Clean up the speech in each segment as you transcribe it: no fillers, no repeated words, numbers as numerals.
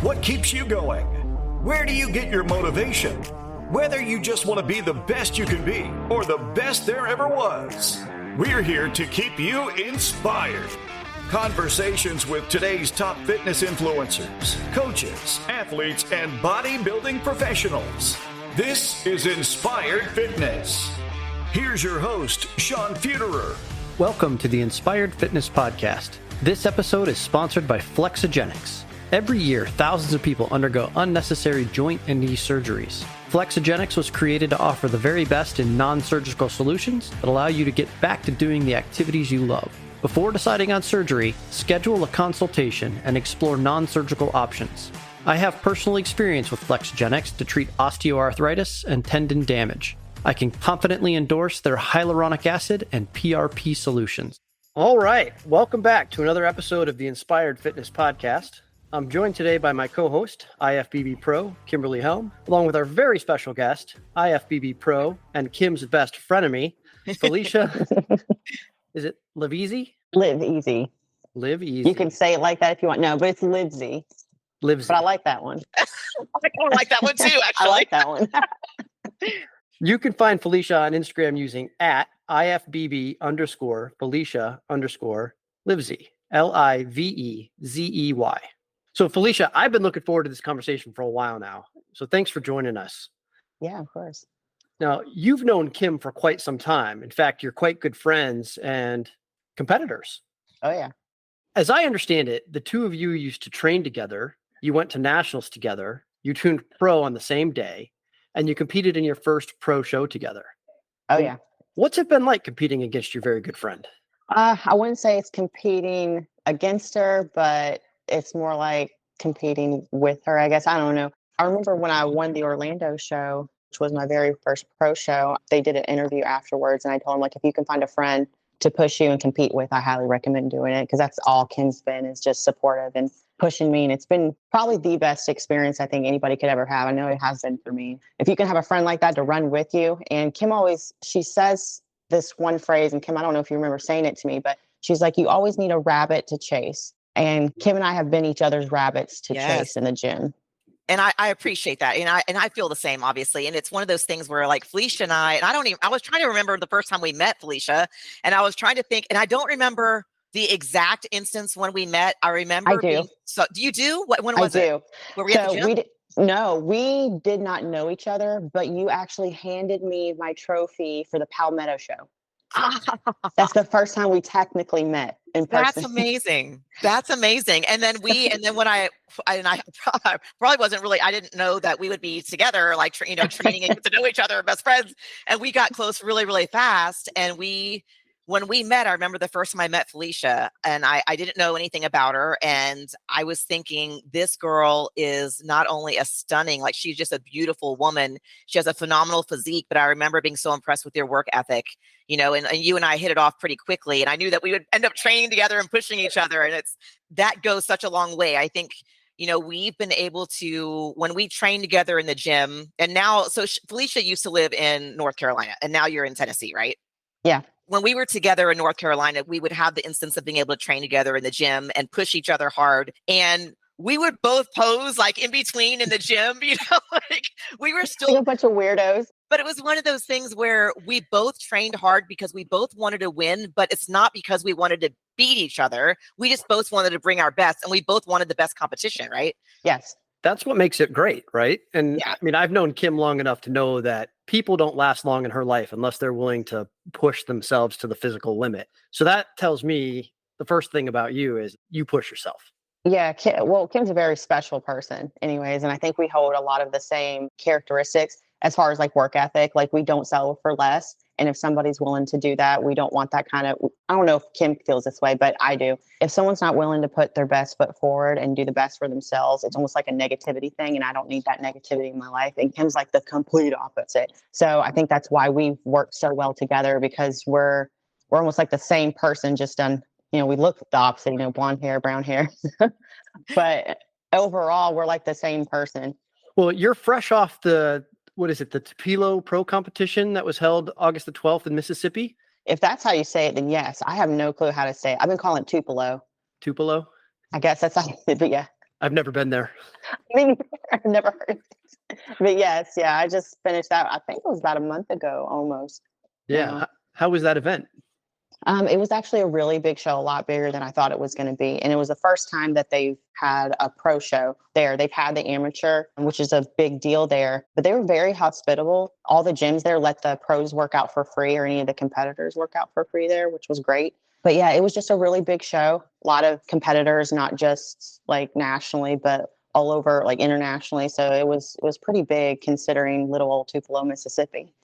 What keeps you going? Where do you get your motivation? Whether you just want to be the best you can be or the best there ever was, we're here to keep you inspired. Conversations with today's top fitness influencers, coaches, athletes, and bodybuilding professionals. This is Inspired Fitness. Here's your host, Sean Feuderer. Welcome to the Inspired Fitness Podcast. This episode is sponsored by Flexogenics. Every year, thousands of people undergo unnecessary joint and knee surgeries. Flexogenics was created to offer the very best in non-surgical solutions that allow you to get back to doing the activities you love. Before deciding on surgery, schedule a consultation and explore non-surgical options. I have personal experience with Flexogenics to treat osteoarthritis and tendon damage. I can confidently endorse their hyaluronic acid and PRP solutions. All right, welcome back to another episode of the Inspired Fitness Podcast. I'm joined today by my co-host, IFBB Pro, Kimberley Helm, along with our very special guest, IFBB Pro and Kim's best frenemy, Felicia. Is it Livezey? Live easy. Live easy. You can say it like that if you want. No, but it's Livesy. Livezey. But I like that one. I like that one too, actually. I like that one. You can find Felicia on Instagram using @IFBB_Felicia_Livezey. Livezey. So Felicia, I've been looking forward to this conversation for a while now. So thanks for joining us. Yeah, of course. Now, you've known Kim for quite some time. In fact, you're quite good friends and competitors. Oh, yeah. As I understand it, the two of you used to train together. You went to nationals together. You tuned pro on the same day, and you competed in your first pro show together. Oh, yeah. What's it been like competing against your very good friend? I wouldn't say it's competing against her, but it's more like competing with her, I guess. I don't know. I remember when I won the Orlando show, which was my very first pro show, they did an interview afterwards. And I told them, like, if you can find a friend to push you and compete with, I highly recommend doing it. Because that's all Kim's been, is just supportive and pushing me. And it's been probably the best experience I think anybody could ever have. I know it has been for me. If you can have a friend like that to run with you. And Kim always, she says this one phrase, and Kim, I don't know if you remember saying it to me, but she's like, you always need a rabbit to chase. And Kim and I have been each other's rabbits to chase in the gym. And I appreciate that. And I feel the same, obviously. And it's one of those things where, like, Felicia and I was trying to remember the first time we met, Felicia, and I was trying to think, and I don't remember the exact instance when we met. I remember. I do. So do you do? When was it? I do. Were we at the gym? No, we did not know each other, but you actually handed me my trophy for the Palmetto show. That's the first time we technically met in person. That's amazing. That's amazing. And then when I probably wasn't really, I didn't know that we would be together, like, training and get to know each other, best friends. And we got close really, really fast. And when we met, I remember the first time I met Felicia, and I didn't know anything about her. And I was thinking, this girl is not only a stunning, like, she's just a beautiful woman. She has a phenomenal physique, but I remember being so impressed with your work ethic, and you and I hit it off pretty quickly. And I knew that we would end up training together and pushing each other. And that goes such a long way. I think, we've been able to, when we train together in the gym, and now, so Felicia used to live in North Carolina, and now you're in Tennessee, right? Yeah. When we were together in North Carolina, we would have the instance of being able to train together in the gym and push each other hard. And we would both pose, like, in between in the gym, like, we were still a bunch of weirdos. But it was one of those things where we both trained hard because we both wanted to win, but it's not because we wanted to beat each other. We just both wanted to bring our best, and we both wanted the best competition, right? Yes. That's what makes it great, right? And yeah. I mean, I've known Kim long enough to know that people don't last long in her life unless they're willing to push themselves to the physical limit. So that tells me the first thing about you is you push yourself. Yeah. Kim's a very special person anyways. And I think we hold a lot of the same characteristics as far as, like, work ethic. Like, we don't settle for less. And if somebody's willing to do that, we don't want that kind of, I don't know if Kim feels this way, but I do. If someone's not willing to put their best foot forward and do the best for themselves, it's almost like a negativity thing. And I don't need that negativity in my life. And Kim's like the complete opposite. So I think that's why we've worked so well together, because we're almost like the same person, just done, we look the opposite, blonde hair, brown hair, but overall we're like the same person. Well, you're fresh off the Tupelo Pro competition that was held August the 12th in Mississippi? If that's how you say it, then yes. I have no clue how to say it. I've been calling it Tupelo. Tupelo? I guess that's how you say it, but yeah. I've never been there. I mean, I've never heard of it. But yes, yeah, I just finished that. I think it was about a month ago almost Yeah. now. How was that event? It was actually a really big show, a lot bigger than I thought it was going to be. And it was the first time that they've had a pro show there. They've had the amateur, which is a big deal there, but they were very hospitable. All the gyms there let the pros work out for free, or any of the competitors work out for free there, which was great. But yeah, it was just a really big show. A lot of competitors, not just like nationally, but all over, like internationally. So it was pretty big considering little old Tupelo, Mississippi.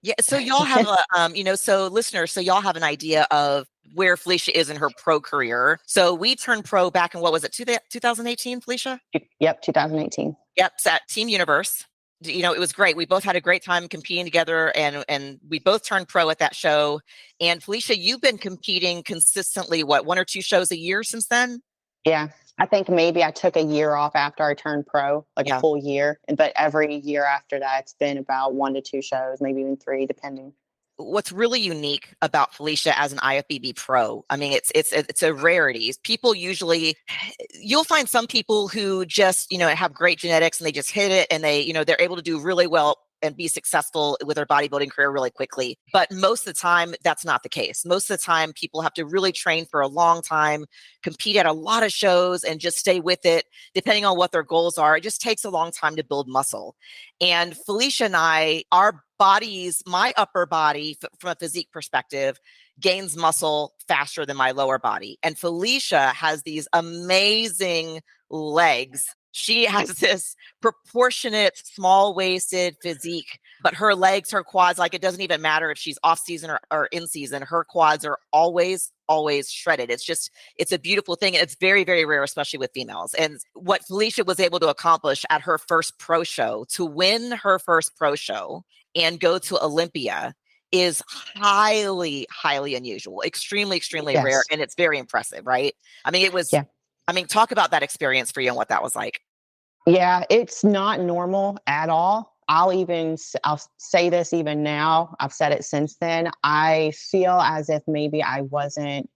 Yeah, so y'all have a, so listeners, so y'all have an idea of where Felicia is in her pro career. So we turned pro back in, what was it, 2018, Felicia? Yep, 2018. Yep, it's at Team Universe. It was great. We both had a great time competing together, and we both turned pro at that show. And Felicia, you've been competing consistently, what, 1 or 2 shows a year since then? Yeah. I think maybe I took a year off after I turned pro, like Yeah. a full year. But every year after that, it's been about 1 to 2 shows, maybe even 3, depending. What's really unique about Felicia as an IFBB pro, I mean, it's a rarity. People usually, you'll find some people who just, have great genetics and they just hit it, and they're able to do really well and be successful with their bodybuilding career really quickly. But most of the time, that's not the case. Most of the time, people have to really train for a long time, compete at a lot of shows, and just stay with it, depending on what their goals are. It just takes a long time to build muscle. And Felicia and I, our bodies, my upper body from a physique perspective, gains muscle faster than my lower body. And Felicia has these amazing legs. She has this proportionate, small-waisted physique, but her legs, her quads, like, it doesn't even matter if she's off season or in season, her quads are always shredded. It's a beautiful thing. And it's very, very rare, especially with females. And what Felicia was able to accomplish at her first pro show, to win her first pro show and go to Olympia, is highly, highly unusual, extremely, extremely Yes. rare. And it's very impressive, right? I mean, Yeah. talk about that experience for you and what that was like. Yeah, it's not normal at all. I'll say this even now. I've said it since then. I feel as if maybe I wasn't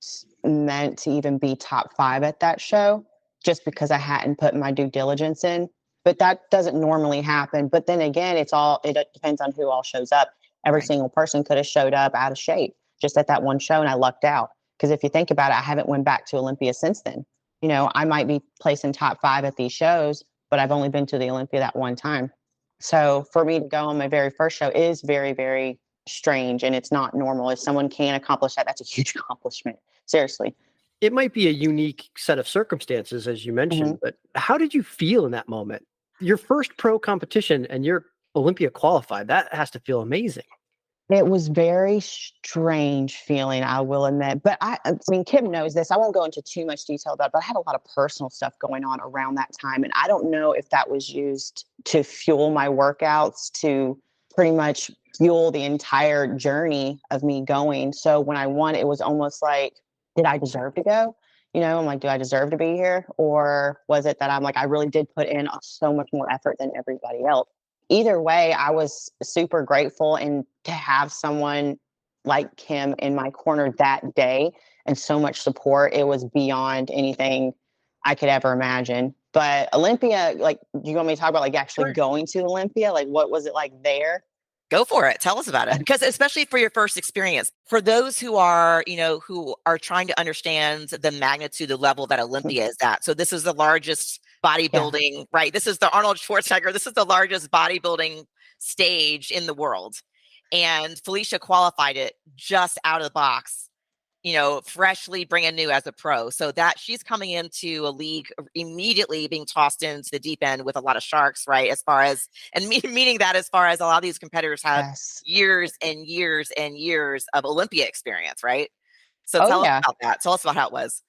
meant to even be top 5 at that show, just because I hadn't put my due diligence in. But that doesn't normally happen. But then again, it depends on who all shows up. Every Right. single person could have showed up out of shape just at that one show, and I lucked out. Because if you think about it, I haven't went back to Olympia since then. I might be placing top 5 at these shows, but I've only been to the Olympia that one time. So for me to go on my very first show is very, very strange, and it's not normal. If someone can accomplish that, that's a huge accomplishment. Seriously. It might be a unique set of circumstances, as you mentioned, but how did you feel in that moment? Your first pro competition and you're Olympia qualified. That has to feel amazing. It was very strange feeling, I will admit. But I mean, Kim knows this. I won't go into too much detail about it, but I had a lot of personal stuff going on around that time. And I don't know if that was used to fuel my workouts, to pretty much fuel the entire journey of me going. So when I won, it was almost like, did I deserve to go? I'm like, do I deserve to be here? Or was it that I'm like, I really did put in so much more effort than everybody else? Either way, I was super grateful, and to have someone like Kim in my corner that day and so much support, it was beyond anything I could ever imagine. But Olympia, like, do you want me to talk about like actually Sure. going to Olympia? Like, what was it like there? Go for it. Tell us about it. Because especially for your first experience, for those who are trying to understand the magnitude, the level that Olympia is at. So this is the largest bodybuilding, right? This is the Arnold Schwarzenegger. This is the largest bodybuilding stage in the world. And Felicia qualified it just out of the box, freshly brand new as a pro. So that she's coming into a league immediately being tossed into the deep end with a lot of sharks, right? Meaning that as far as a lot of these competitors have Yes. years and years and years of Olympia experience, right? So Oh, tell us yeah. about that. Tell us about how it was.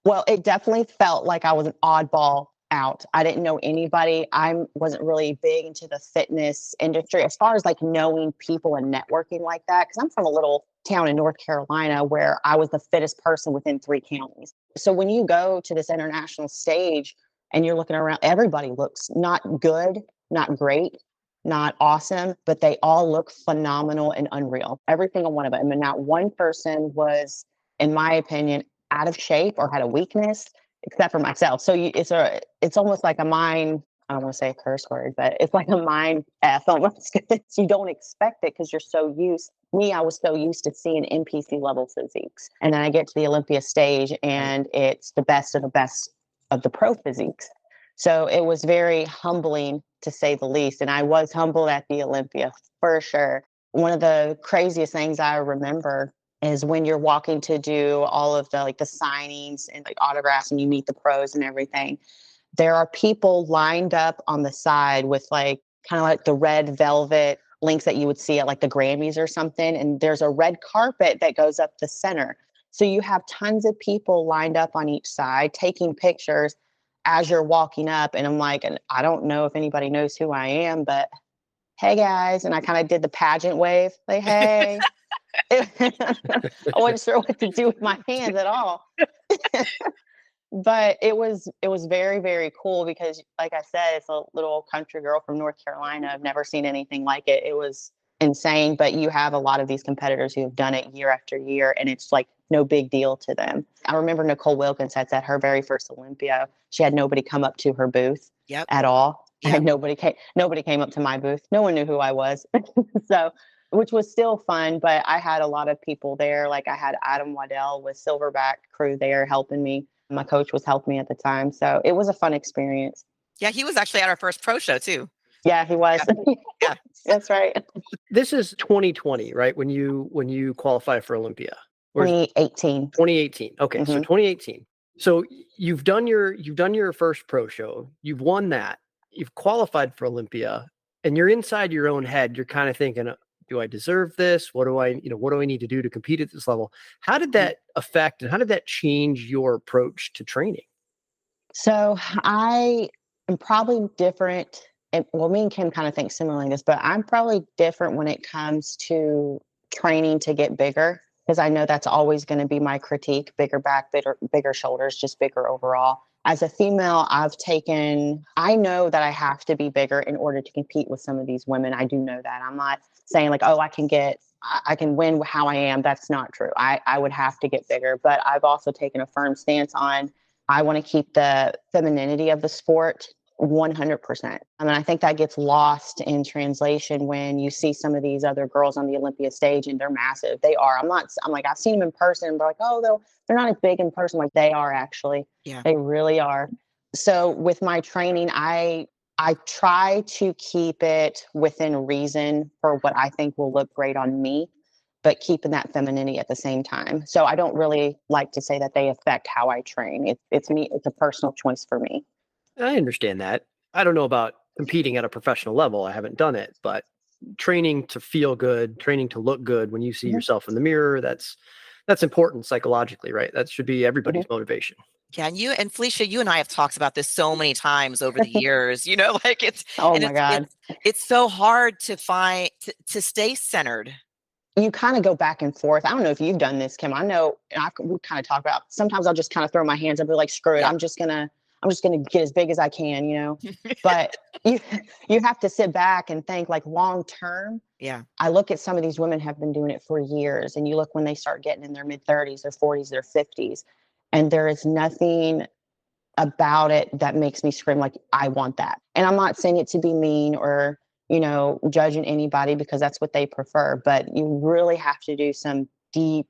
Well, it definitely felt like I was an oddball out. I didn't know anybody. I wasn't really big into the fitness industry as far as like knowing people and networking like that. Cause I'm from a little town in North Carolina where I was the fittest person within 3 counties. So when you go to this international stage and you're looking around, everybody looks not good, not great, not awesome, but they all look phenomenal and unreal. Every single one of them. And not one person was, in my opinion, out of shape or had a weakness. except for myself. So it's almost like a mind, I don't want to say a curse word, but it's like a mind F almost. You don't expect it because you're so used. Me, I was so used to seeing NPC level physiques. And then I get to the Olympia stage and it's the best of the pro physiques. So it was very humbling to say the least. And I was humbled at the Olympia for sure. One of the craziest things I remember is when you're walking to do all of the signings and like autographs and you meet the pros and everything. There are people lined up on the side with like kind of like the red velvet links that you would see at like the Grammys or something. And there's a red carpet that goes up the center. So you have tons of people lined up on each side taking pictures as you're walking up. And I'm like, and I don't know if anybody knows who I am, but hey guys. And I kind of did the pageant wave, like, hey. I wasn't sure what to do with my hands at all. But it was very, very cool because, like I said, it's a little country girl from North Carolina. I've never seen anything like it. It was insane. But you have a lot of these competitors who have done it year after year, and it's like no big deal to them. I remember Nicole Wilkins had at her very first Olympia. She had nobody come up to her booth at all. Yep. And nobody came up to my booth. No one knew who I was. So, which was still fun, but I had a lot of people there. Like I had Adam Waddell with Silverback crew there helping me. My coach was helping me at the time. So it was a fun experience. Yeah, he was actually at our first pro show too. Yeah, he was. Yeah. That's right. This is 2020, right? When you qualify for Olympia. 2018. 2018. Okay, so 2018. So you've done your first pro show. You've won that. You've qualified for Olympia, and you're inside your own head. You're kind of thinking, do I deserve this? What do I need to do to compete at this level? How did that affect and how did that change your approach to training? So I am probably different. And well, me and Kim kind of think similarly in this, but I'm probably different when it comes to training to get bigger, because I know that's always going to be my critique: bigger back, bigger shoulders, just bigger overall. As a female, I know that I have to be bigger in order to compete with some of these women. I do know that. I'm not saying like, oh, I can win how I am. That's not true. I would have to get bigger, but I've also taken a firm stance on, I want to keep the femininity of the sport 100%. I mean, I think that gets lost in translation when you see some of these other girls on the Olympia stage and they're massive. They are. I'm like, I've seen them in person, but like, oh, they're not as big in person. Like they are actually. Yeah. They really are. So with my training, I try to keep it within reason for what I think will look great on me, but keeping that femininity at the same time. So I don't really like to say that they affect how I train. It's me. It's a personal choice for me. I understand that. I don't know about competing at a professional level. I haven't done it, but training to feel good, training to look good when you see yourself in the mirror, that's important psychologically, right? That should be everybody's motivation. Yeah, and Felicia, you and I have talked about this so many times over the years. Like it's God, it's so hard to find to stay centered. You kind of go back and forth. I don't know if you've done this, Kim. I know we kind of talk about. Sometimes I'll just kind of throw my hands up and be like, screw it. I'm just gonna get as big as I can, But you have to sit back and think like long term. Yeah. I look at some of these women have been doing it for years, and you look when they start getting in their mid 30s, their 40s, their 50s, and there is nothing about it that makes me scream like, I want that. And I'm not saying it to be mean or, judging anybody because that's what they prefer, but you really have to do some deep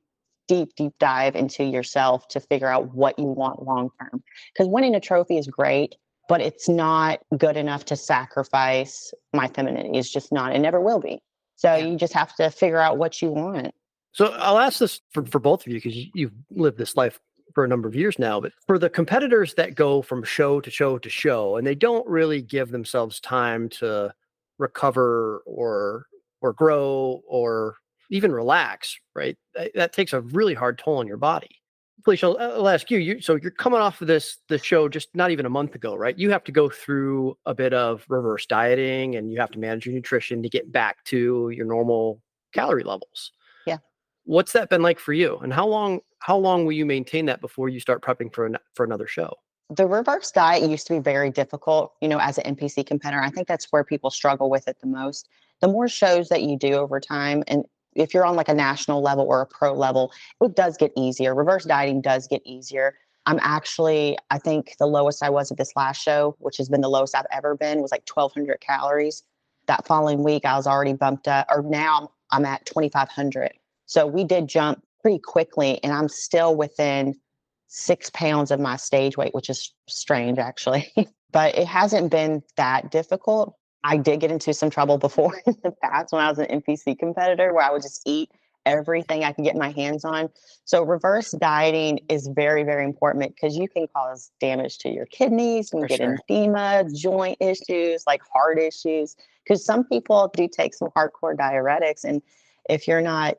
dive into yourself to figure out what you want long term. Because winning a trophy is great, but it's not good enough to sacrifice my femininity. It's just not. It never will be. So you just have to figure out what you want. So I'll ask this for both of you because you've lived this life for a number of years now, but for the competitors that go from show to show to show and they don't really give themselves time to recover or grow or even relax, right? That takes a really hard toll on your body. Felicia, I'll ask you. So you're coming off of the show just not even a month ago, right? You have to go through a bit of reverse dieting and you have to manage your nutrition to get back to your normal calorie levels. Yeah. What's that been like for you? And how long will you maintain that before you start prepping for another show? The reverse diet used to be very difficult, as an NPC competitor. I think that's where people struggle with it the most. The more shows that you do over time, and if you're on like a national level or a pro level, it does get easier. Reverse dieting does get easier. I think the lowest I was at this last show, which has been the lowest I've ever been, was like 1,200 calories. That following week, I was already bumped up, or now I'm at 2,500. So we did jump pretty quickly, and I'm still within 6 pounds of my stage weight, which is strange, actually. But it hasn't been that difficult. I did get into some trouble before in the past when I was an NPC competitor, where I would just eat everything I could get my hands on. So reverse dieting is very, very important because you can cause damage to your kidneys, you can get edema, joint issues, like heart issues. Because some people do take some hardcore diuretics, and if you're not,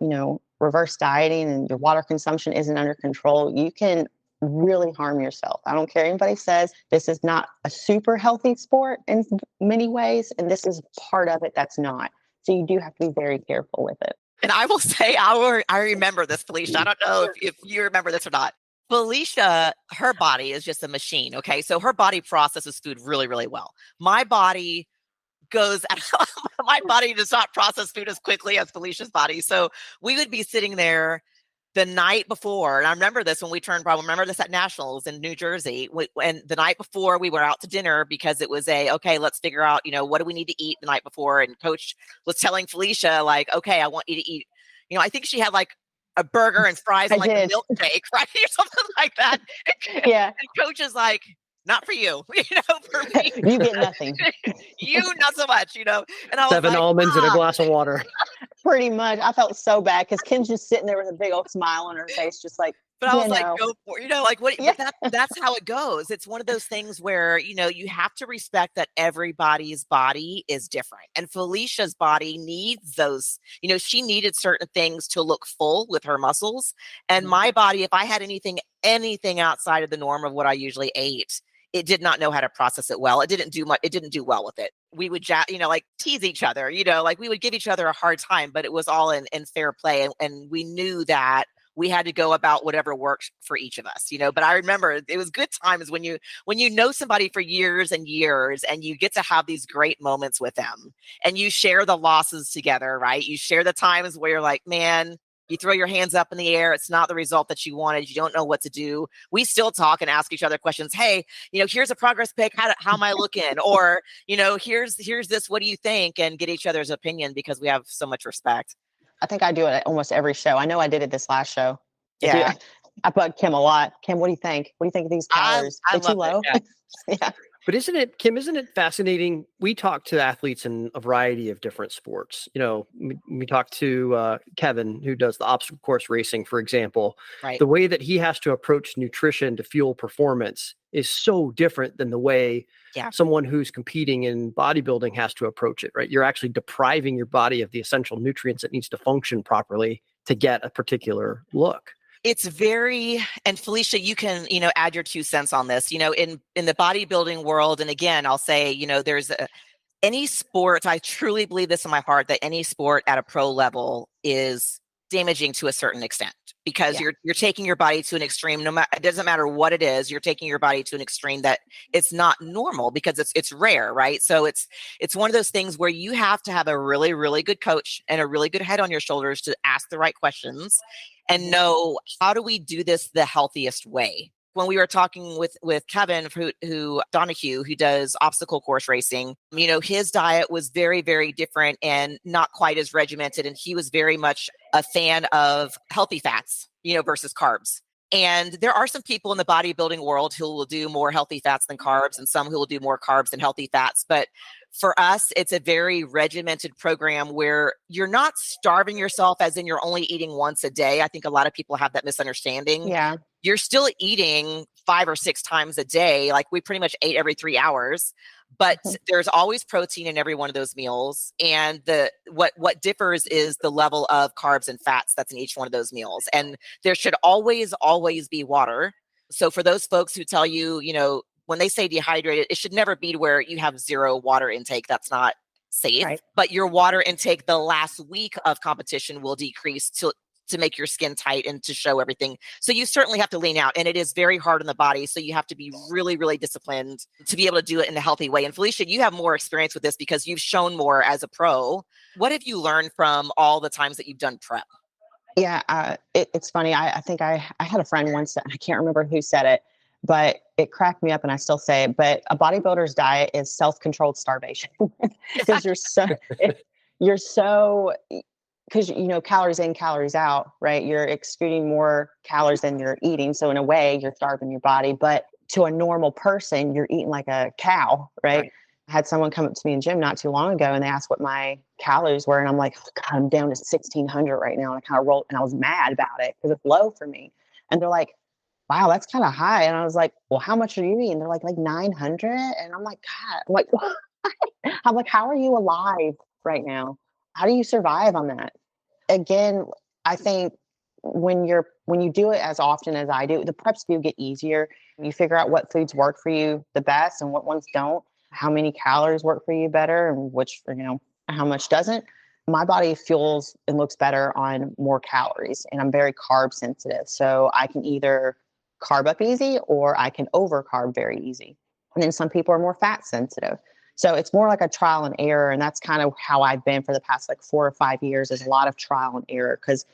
reverse dieting and your water consumption isn't under control, you can really harm yourself. I don't care what anybody says. This is not a super healthy sport in many ways, and this is part of it that's not. So you do have to be very careful with it. And I will say, I remember this, Felicia. I don't know if you remember this or not. Felicia, her body is just a machine. Okay. So her body processes food really, really well. My body does not process food as quickly as Felicia's body. So we would be sitting there the night before, and I remember this when we turned pro. I remember this at Nationals in New Jersey. And the night before, we were out to dinner because it was okay, let's figure out, what do we need to eat the night before? And Coach was telling Felicia, like, okay, I want you to eat. I think she had like a burger and fries and like a milkshake, right, or something like that. Yeah. And Coach is like, not for you, for me. You get nothing. You not so much, And I was 7 almonds and a glass of water. Pretty much. I felt so bad because Kim's just sitting there with a big old smile on her face, just like, but I was like, go for like what? Yeah. That's how it goes. It's one of those things where, you have to respect that everybody's body is different. And Felicia's body needs those, she needed certain things to look full with her muscles. And my body, if I had anything outside of the norm of what I usually ate, it did not know how to process it well. It didn't do much. It didn't do well with it. We would, like tease each other, like we would give each other a hard time, but it was all in fair play. And we knew that we had to go about whatever worked for each of us, but I remember it was good times when you know somebody for years and years and you get to have these great moments with them and you share the losses together, right? You share the times where you're like, man, you throw your hands up in the air. It's not the result that you wanted. You don't know what to do. We still talk and ask each other questions. Hey, here's a progress pic. How am I looking? Or, here's this. What do you think? And get each other's opinion because we have so much respect. I think I do it at almost every show. I know I did it this last show. Yeah. I bug Kim a lot. Kim, what do you think? What do you think of these calories? Are they too low? Yeah. But isn't it fascinating? We talk to athletes in a variety of different sports. We talk to Kevin, who does the obstacle course racing, for example. Right. The way that he has to approach nutrition to fuel performance is so different than the way someone who's competing in bodybuilding has to approach it, right? You're actually depriving your body of the essential nutrients it needs to function properly to get a particular look. It's and Felicia, you can, add your 2 cents on this, in the bodybuilding world. And again, I'll say, there's any sport, I truly believe this in my heart, that any sport at a pro level is damaging to a certain extent because you're taking your body to an extreme. It doesn't matter what it is, you're taking your body to an extreme that it's not normal because it's rare, right? So it's one of those things where you have to have a really, really good coach and a really good head on your shoulders to ask the right questions and know, how do we do this the healthiest way? When we were talking with Kevin, who Donahue, who does obstacle course racing, his diet was very, very different and not quite as regimented. And he was very much a fan of healthy fats, versus carbs. And there are some people in the bodybuilding world who will do more healthy fats than carbs and some who will do more carbs than healthy fats. But for us, it's a very regimented program where you're not starving yourself as in you're only eating once a day. I think a lot of people have that misunderstanding. Yeah. You're still eating 5 or 6 times a day. Like we pretty much ate every 3 hours, but there's always protein in every one of those meals. And what differs is the level of carbs and fats that's in each one of those meals. And there should always be water. So for those folks who tell you, when they say dehydrated, it should never be to where you have 0 water intake. That's not safe. Right. But your water intake the last week of competition will decrease to make your skin tight and to show everything. So you certainly have to lean out, and it is very hard on the body. So you have to be really, really disciplined to be able to do it in a healthy way. And Felicia, you have more experience with this because you've shown more as a pro. What have you learned from all the times that you've done prep? Yeah, it's funny. I think I had a friend once that I can't remember who said it, but it cracked me up and I still say it. But a bodybuilder's diet is self-controlled starvation because you're so, because, calories in, calories out, right? You're excreting more calories than you're eating. So in a way, you're starving your body. But to a normal person, you're eating like a cow, right? I had someone come up to me in gym not too long ago and they asked what my calories were. And I'm like, oh, God, I'm down to 1,600 right now. And I kind of rolled and I was mad about it because it's low for me. And they're like, wow, that's kind of high. And I was like, well, how much are you eating? They're like 900. And I'm like, God, I'm like, what? I'm like, how are you alive right now? How do you survive on that? Again, I think when you do it as often as I do, the preps do get easier. You figure out what foods work for you the best and what ones don't, how many calories work for you better and which, how much doesn't. My body fuels and looks better on more calories, and I'm very carb sensitive. So I can either carb up easy or I can over carb very easy. And then some people are more fat sensitive. So it's more like a trial and error. And that's kind of how I've been for the past 4 or 5 years, is a lot of trial and error. Because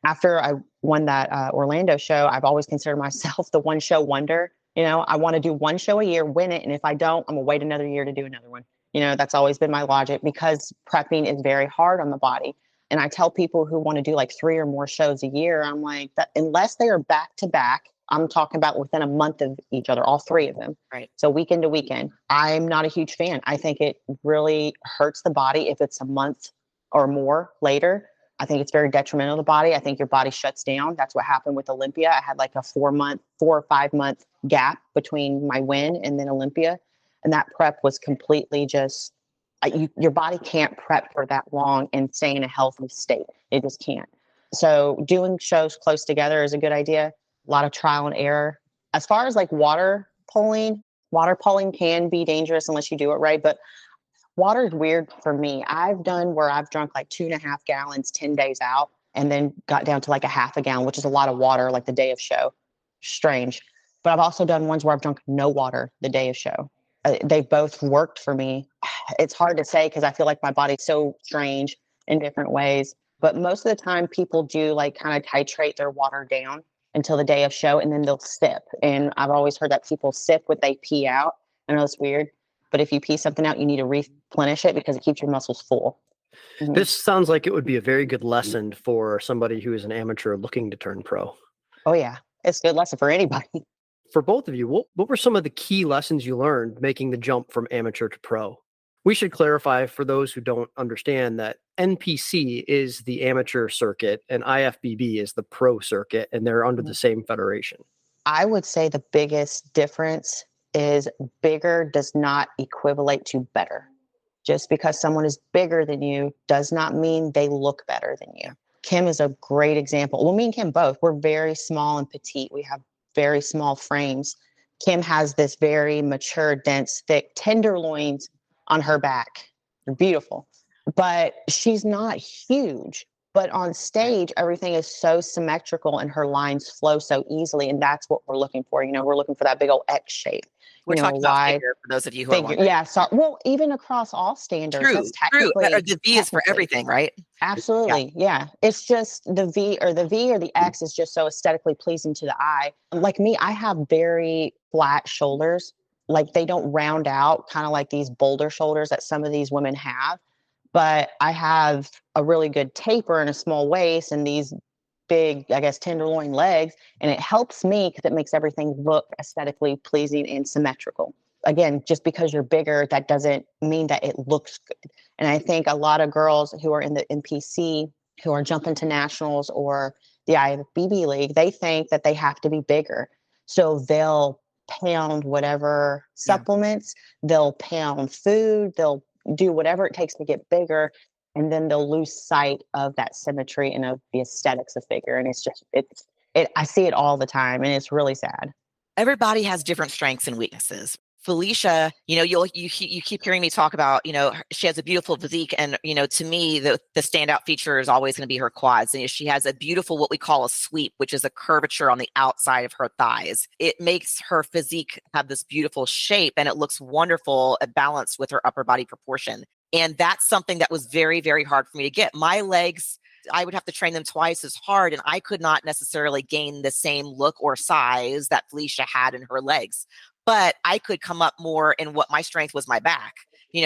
after I won that Orlando show, I've always considered myself the one show wonder. I want to do one show a year, win it. And if I don't, I'm going to wait another year to do another one. That's always been my logic, because prepping is very hard on the body. And I tell people who want to do 3 or more shows a year, I'm like, that unless they are back to back, I'm talking about within a month of each other, all 3 of them. Right. So weekend to weekend, I'm not a huge fan. I think it really hurts the body if it's a month or more later. I think it's very detrimental to the body. I think your body shuts down. That's what happened with Olympia. I had a 4 or 5 month gap between my win and then Olympia. And that prep was completely just, your body can't prep for that long and stay in a healthy state. It just can't. So doing shows close together is a good idea. A lot of trial and error. As far as water pulling can be dangerous unless you do it right. But water is weird for me. I've done where I've drunk 2.5 gallons 10 days out and then got down to a half a gallon, which is a lot of water, the day of show. Strange. But I've also done ones where I've drunk no water the day of show. They've both worked for me. It's hard to say because I feel like my body's so strange in different ways. But most of the time people do kind of titrate their water down until the day of show, and then they'll sip. And I've always heard that people sip what they pee out. I know it's weird, but if you pee something out, you need to replenish it because it keeps your muscles full. Mm-hmm. This sounds like it would be a very good lesson for somebody who is an amateur looking to turn pro. Oh yeah, it's a good lesson for anybody. For both of you, what were some of the key lessons you learned making the jump from amateur to pro? We should clarify for those who don't understand that NPC is the amateur circuit and IFBB is the pro circuit, and they're under the same federation. I would say the biggest difference is bigger does not equivalent to better. Just because someone is bigger than you does not mean they look better than you. Kim is a great example. Well, me and Kim both, we're very small and petite. We have very small frames. Kim has this very mature, dense, thick tenderloins on her back. They're beautiful, but she's not huge. But on stage, everything is so symmetrical and her lines flow so easily. And that's what we're looking for. We're looking for that big old X shape. We're talking about figure for those of you who are wondering. Yeah, sorry. Well, even across all standards. True. The V is for everything, right? Absolutely. Yeah. It's just the V or the X is just so aesthetically pleasing to the eye. Like me, I have very flat shoulders. They don't round out, kind of like these boulder shoulders that some of these women have. But I have a really good taper and a small waist and these big, I guess, tenderloin legs. And it helps me because it makes everything look aesthetically pleasing and symmetrical. Again, just because you're bigger, that doesn't mean that it looks good. And I think a lot of girls who are in the NPC, who are jumping to nationals or the IFBB league, they think that they have to be bigger. So they'll pound whatever supplements, they'll pound food, they'll do whatever it takes to get bigger. And then they'll lose sight of that symmetry and of the aesthetics of figure. And I see it all the time, and it's really sad. Everybody has different strengths and weaknesses. Felicia, you keep hearing me talk about, she has a beautiful physique, and to me the standout feature is always going to be her quads. And she has a beautiful, what we call a sweep, which is a curvature on the outside of her thighs. It makes her physique have this beautiful shape, and it looks wonderful, balanced with her upper body proportion. And that's something that was very, very hard for me to get. My legs I would have to train them twice as hard, and I could not necessarily gain the same look or size that Felicia had in her legs, but I could come up more in what my strength was, my back.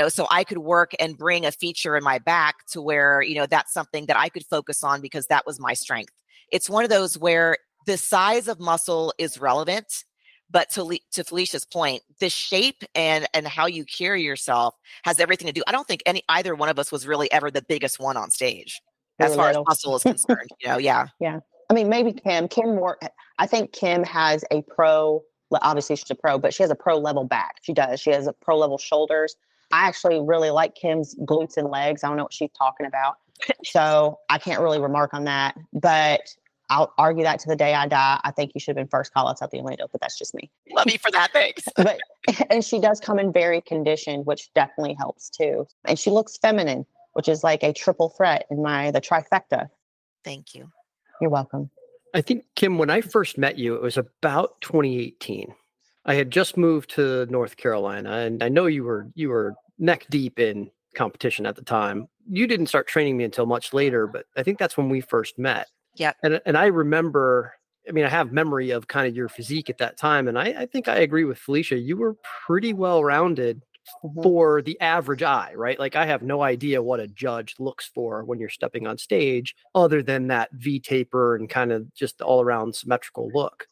So I could work and bring a feature in my back to where, that's something that I could focus on because that was my strength. It's one of those where the size of muscle is relevant, but to Felicia's point, the shape and how you carry yourself has everything to do. I don't think either one of us was really ever the biggest one on stage as far as muscle is concerned. Yeah. Yeah. I mean, maybe Kim more. I think Kim has a pro. Obviously, she's a pro, but she has a pro level back. She does. She has a pro level shoulders. I actually really like Kim's glutes and legs. I don't know what she's talking about, so I can't really remark on that. But I'll argue that to the day I die. I think you should have been first call outside the Orlando, but that's just me. Love you for that. Thanks. And she does come in very conditioned, which definitely helps too. And she looks feminine, which is like a triple threat in the trifecta. Thank you. You're welcome. I think, Kim, when I first met you, it was about 2018. I had just moved to North Carolina, and I know you were neck deep in competition at the time. You didn't start training me until much later, but I think that's when we first met. Yeah. And I remember, I have memory of kind of your physique at that time. And I think I agree with Felicia. You were pretty well-rounded for the average eye, right? Like I have no idea what a judge looks for when you're stepping on stage other than that V taper and kind of just all around symmetrical look.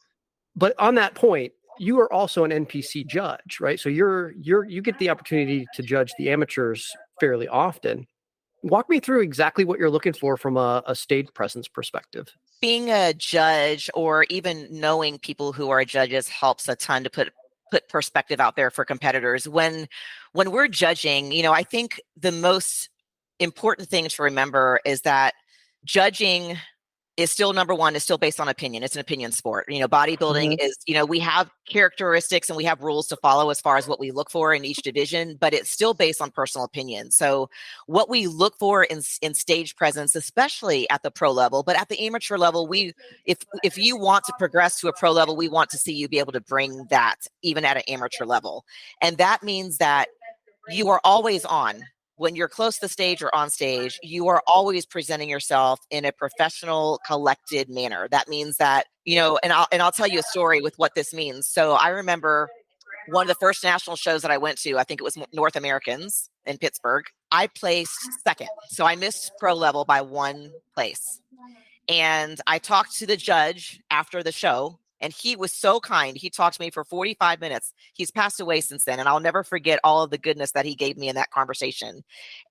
But on that point, you are also an NPC judge, right? So you get the opportunity to judge the amateurs fairly often. Walk me through exactly what you're looking for from a stage presence perspective. Being a judge or even knowing people who are judges helps a ton to put perspective out there for competitors. When we're judging, I think the most important thing to remember is that judging is still number one, is still based on opinion. It's an opinion sport. Bodybuilding is, we have characteristics and we have rules to follow as far as what we look for in each division, but it's still based on personal opinion. So what we look for in stage presence, especially at the pro level, but at the amateur level, if you want to progress to a pro level, we want to see you be able to bring that even at an amateur level. And that means that you are always on. When you're close to the stage or on stage, you are always presenting yourself in a professional, collected manner. That means that, and I'll tell you a story with what this means. So I remember one of the first national shows that I went to, I think it was North Americans in Pittsburgh. I placed second. So I missed pro level by one place. And I talked to the judge after the show, and he was so kind. He talked to me for 45 minutes. He's passed away since then. And I'll never forget all of the goodness that he gave me in that conversation.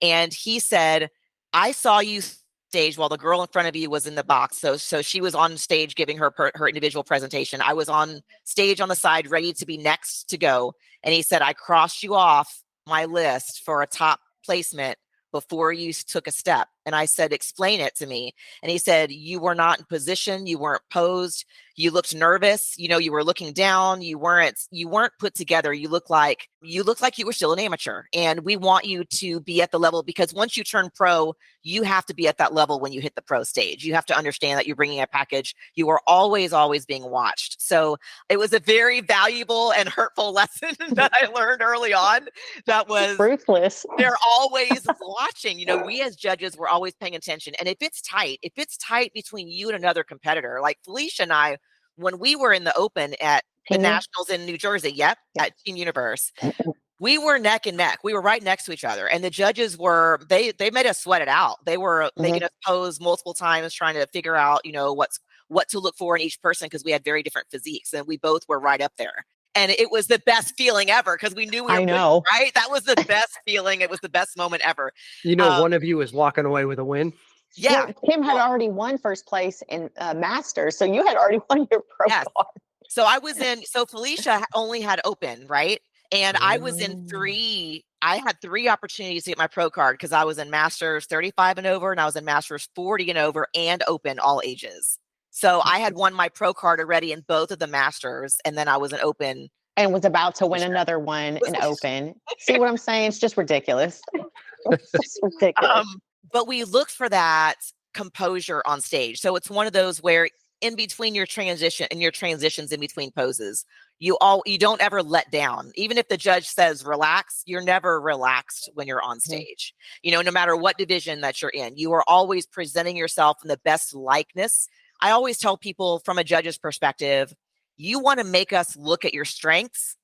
And he said, I saw you stage while the girl in front of you was in the box. So she was on stage giving her individual presentation. I was on stage on the side, ready to be next to go. And he said, I crossed you off my list for a top placement before you took a step. And I said, explain it to me. And he said, you were not in position. You weren't posed. You looked nervous. You were looking down. You weren't put together. You looked like you were still an amateur. And we want you to be at the level, because once you turn pro, you have to be at that level when you hit the pro stage. You have to understand that you're bringing a package. You are always being watched. So it was a very valuable and hurtful lesson that I learned early on. That was ruthless. They're always watching. We as judges were always paying attention. And if it's tight between you and another competitor, like Felicia and I, when we were in the open at the Nationals in New Jersey, at Team Universe, we were neck and neck. We were right next to each other. And the judges they made us sweat it out. They were making us pose multiple times, trying to figure out, what to look for in each person, because we had very different physiques and we both were right up there. And it was the best feeling ever, because we knew we were winning, right? That was the best feeling. It was the best moment ever. One of you is walking away with a win. Yeah. Well, Kim had already won first place in Masters. So you had already won your pro card. So Felicia only had open, right? And I was in I had 3 opportunities to get my pro card, because I was in Masters 35 and over, and I was in Masters 40 and over, and open all ages. So I had won my pro card already in both of the Masters, and then I was an open. And was about to win another one in open. See what I'm saying? It's just ridiculous. It's just ridiculous. But we looked for that composure on stage. So it's one of those where in between your transitions in between poses, you don't ever let down. Even if the judge says relax, you're never relaxed when you're on stage. No matter what division that you're in, you are always presenting yourself in the best likeness. I always tell people from a judge's perspective, you want to make us look at your strengths,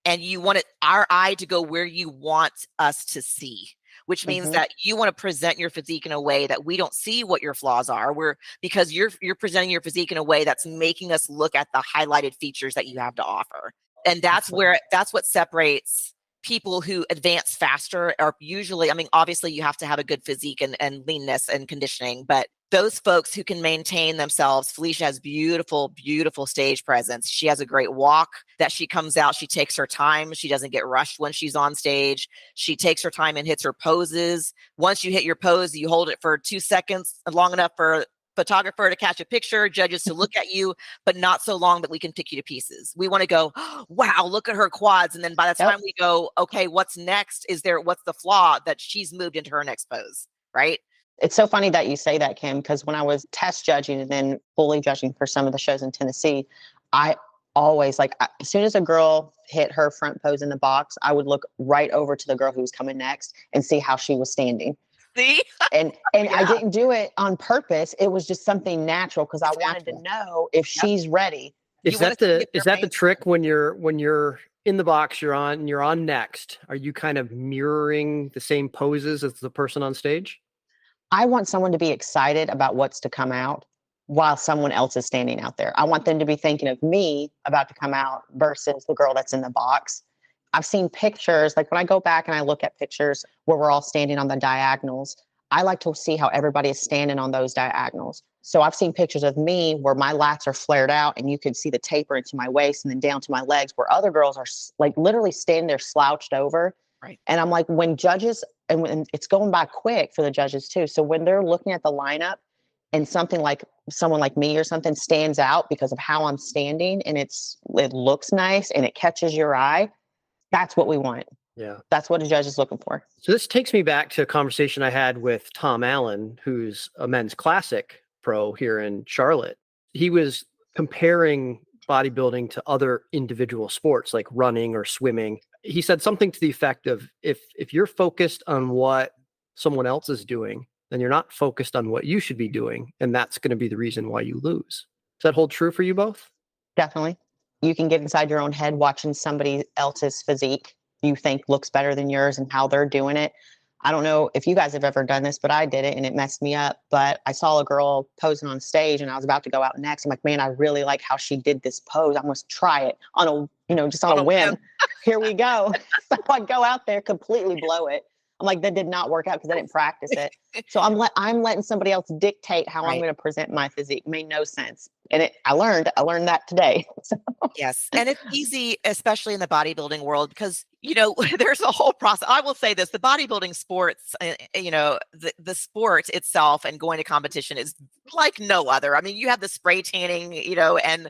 and you want our eye to go where you want us to see, which means that you want to present your physique in a way that we don't see what your flaws are. Because you're presenting your physique in a way that's making us look at the highlighted features that you have to offer. And that's what separates people who advance faster are usually, obviously you have to have a good physique and leanness and conditioning, but those folks who can maintain themselves. Felicia has beautiful, beautiful stage presence. She has a great walk that she comes out. She takes her time. She doesn't get rushed when she's on stage. She takes her time and hits her poses. Once you hit your pose, you hold it for 2 seconds, long enough for photographer to catch a picture, judges to look at you, but not so long that we can pick you to pieces. We want to go, oh, wow, look at her quads. And then by the time we go, okay, what's next? What's the flaw that she's moved into her next pose, right? It's so funny that you say that, Kim, because when I was test judging and then fully judging for some of the shows in Tennessee, I always as soon as a girl hit her front pose in the box, I would look right over to the girl who was coming next and see how she was standing. See? And I didn't do it on purpose. It was just something natural because I wanted to know if she's ready. Is that the trick when you're in the box, you're on next? Are you kind of mirroring the same poses as the person on stage? I want someone to be excited about what's to come out while someone else is standing out there. I want them to be thinking of me about to come out versus the girl that's in the box. I've seen pictures, like when I go back and I look at pictures where we're all standing on the diagonals, I like to see how everybody is standing on those diagonals. So I've seen pictures of me where my lats are flared out and you could see the taper into my waist and then down to my legs, where other girls are literally standing there slouched over. Right. And I'm like, when judges, and when it's going by quick for the judges too. So when they're looking at the lineup and someone like me or something stands out because of how I'm standing and it looks nice and it catches your eye, that's what we want. Yeah. That's what a judge is looking for. So this takes me back to a conversation I had with Tom Allen, who's a men's classic pro here in Charlotte. He was comparing bodybuilding to other individual sports like running or swimming. He said something to the effect of, if you're focused on what someone else is doing, then you're not focused on what you should be doing. And that's going to be the reason why you lose. Does that hold true for you both? Definitely. You can get inside your own head watching somebody else's physique you think looks better than yours and how they're doing it. I don't know if you guys have ever done this, but I did it and it messed me up. But I saw a girl posing on stage and I was about to go out next. I'm like, man, I really like how she did this pose. I'm going to try it just on a whim. Here we go. So I go out there, completely blow it. I'm like, that did not work out because I didn't practice it. So I'm letting somebody else dictate how I'm going to present my physique. It made no sense. And I learned that today. So. Yes. And it's easy, especially in the bodybuilding world, because, there's a whole process. I will say this, the bodybuilding sports, the sport itself and going to competition is like no other. I mean, you have the spray tanning, and,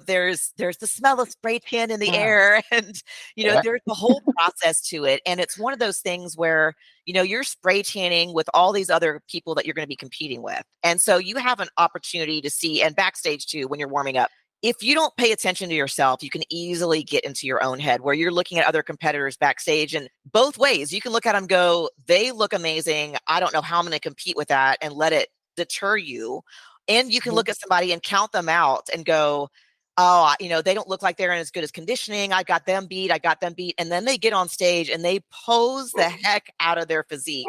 there's the smell of spray tan in the air and, there's the whole process to it. And it's one of those things where, you're spray tanning with all these other people that you're going to be competing with. And so you have an opportunity to see, and backstage too, when you're warming up, if you don't pay attention to yourself, you can easily get into your own head where you're looking at other competitors backstage, and both ways. You can look at them, go, they look amazing. I don't know how I'm going to compete with that, and let it deter you. And you can look at somebody and count them out and go, oh, they don't look like they're in as good as conditioning. I got them beat. And then they get on stage and they pose the heck out of their physique.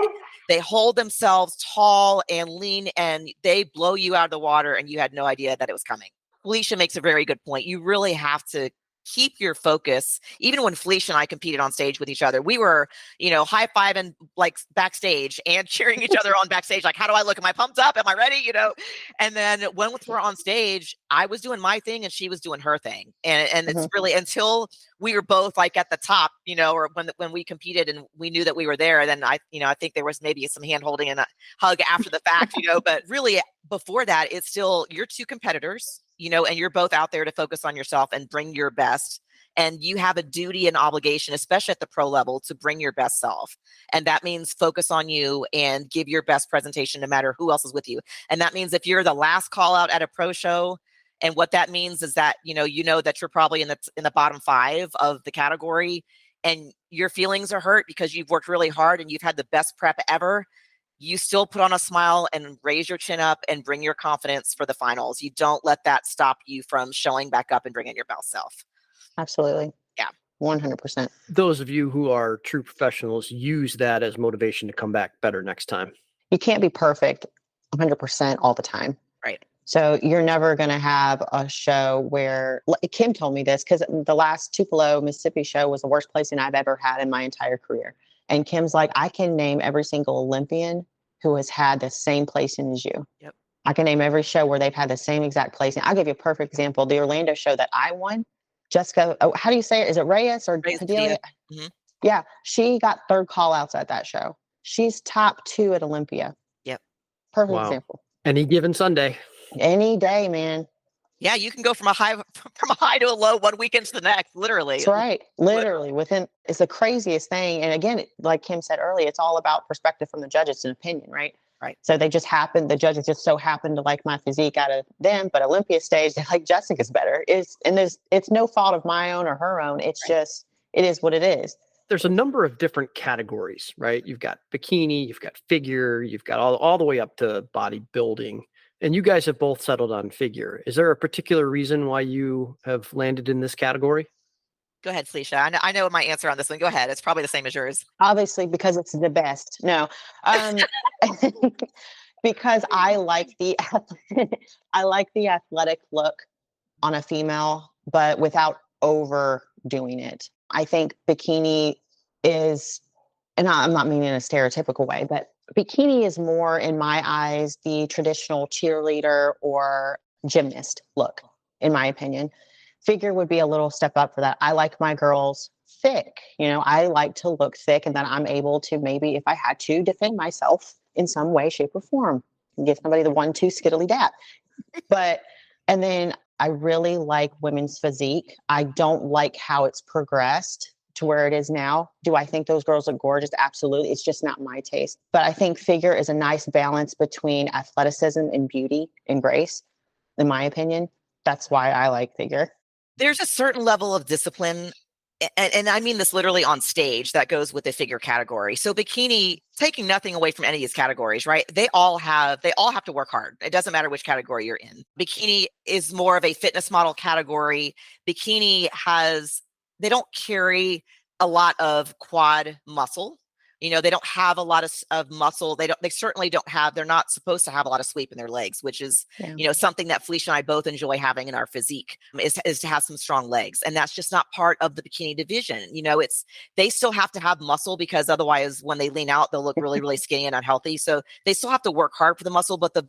They hold themselves tall and lean and they blow you out of the water and you had no idea that it was coming. Felicia makes a very good point. You really have to keep your focus. Even when Felicia and I competed on stage with each other, we were, high-fiving like backstage and cheering each other on backstage. Like, how do I look? Am I pumped up? Am I ready? And then when we're on stage, I was doing my thing and she was doing her thing. And it's really until we were both like at the top, or when we competed and we knew that we were there, then I think there was maybe some hand holding and a hug after the fact, but really before that, it's still, you're two competitors, and you're both out there to focus on yourself and bring your best. And you have a duty and obligation, especially at the pro level, to bring your best self. And that means focus on you and give your best presentation no matter who else is with you. And that means if you're the last call out at a pro show, And what that means is that, you know that you're probably in the bottom 5 of the category, and your feelings are hurt because you've worked really hard and you've had the best prep ever. You still put on a smile and raise your chin up and bring your confidence for the finals. You don't let that stop you from showing back up and bringing your best self. Absolutely. Yeah. 100%. Those of you who are true professionals use that as motivation to come back better next time. You can't be perfect 100% all the time. Right. So you're never going to have a show where, Kim told me this, because the last Tupelo, Mississippi show was the worst placing I've ever had in my entire career. And Kim's like, I can name every single Olympian who has had the same placing as you. Yep. I can name every show where they've had the same exact placing. I'll give you a perfect example. The Orlando show that I won, Jessica, how do you say it? Is it Reyes or Padilla? Mm-hmm. Yeah. She got 3rd call outs at that show. She's top 2 at Olympia. Yep. Perfect example. Any given Sunday. Any day, man. Yeah, you can go from a high to a low one weekend to the next, literally. That's right. Literally it's the craziest thing. And again, like Kim said earlier, it's all about perspective from the judge. It's an opinion, right? Right. So the judges just so happened to like my physique out of them, but Olympia stage, they like Jessica's better. It's no fault of my own or her own. It's just, it is what it is. There's a number of different categories, right? You've got bikini, you've got figure, you've got all the way up to bodybuilding. And you guys have both settled on figure. Is there a particular reason why you have landed in this category? Go ahead, Felicia. I know my answer on this one. Go ahead. It's probably the same as yours. Obviously, because it's the best. No, because I like the athletic look on a female, but without overdoing it. I think bikini is, and I'm not meaning in a stereotypical way, but bikini is more, in my eyes, the traditional cheerleader or gymnast look, in my opinion. Figure would be a little step up for that. I like my girls thick. I like to look thick, and then I'm able to, maybe if I had to, defend myself in some way, shape, or form, and give somebody the 1-2 skiddly dap. And then I really like women's physique. I don't like how it's progressed to where it is now. Do I think those girls look gorgeous? Absolutely. It's just not my taste. But I think figure is a nice balance between athleticism and beauty and grace, in my opinion. That's why I like figure. There's a certain level of discipline, and I mean this literally on stage, that goes with the figure category. So bikini, taking nothing away from any of these categories, right? They all have to work hard. It doesn't matter which category you're in. Bikini is more of a fitness model category. Bikini they don't carry a lot of quad muscle. They don't have a lot of muscle. They certainly don't have, they're not supposed to have a lot of sweep in their legs, which is, something that Felicia and I both enjoy having in our physique is to have some strong legs. And that's just not part of the bikini division. They still have to have muscle, because otherwise when they lean out, they'll look really, really skinny and unhealthy. So they still have to work hard for the muscle, but the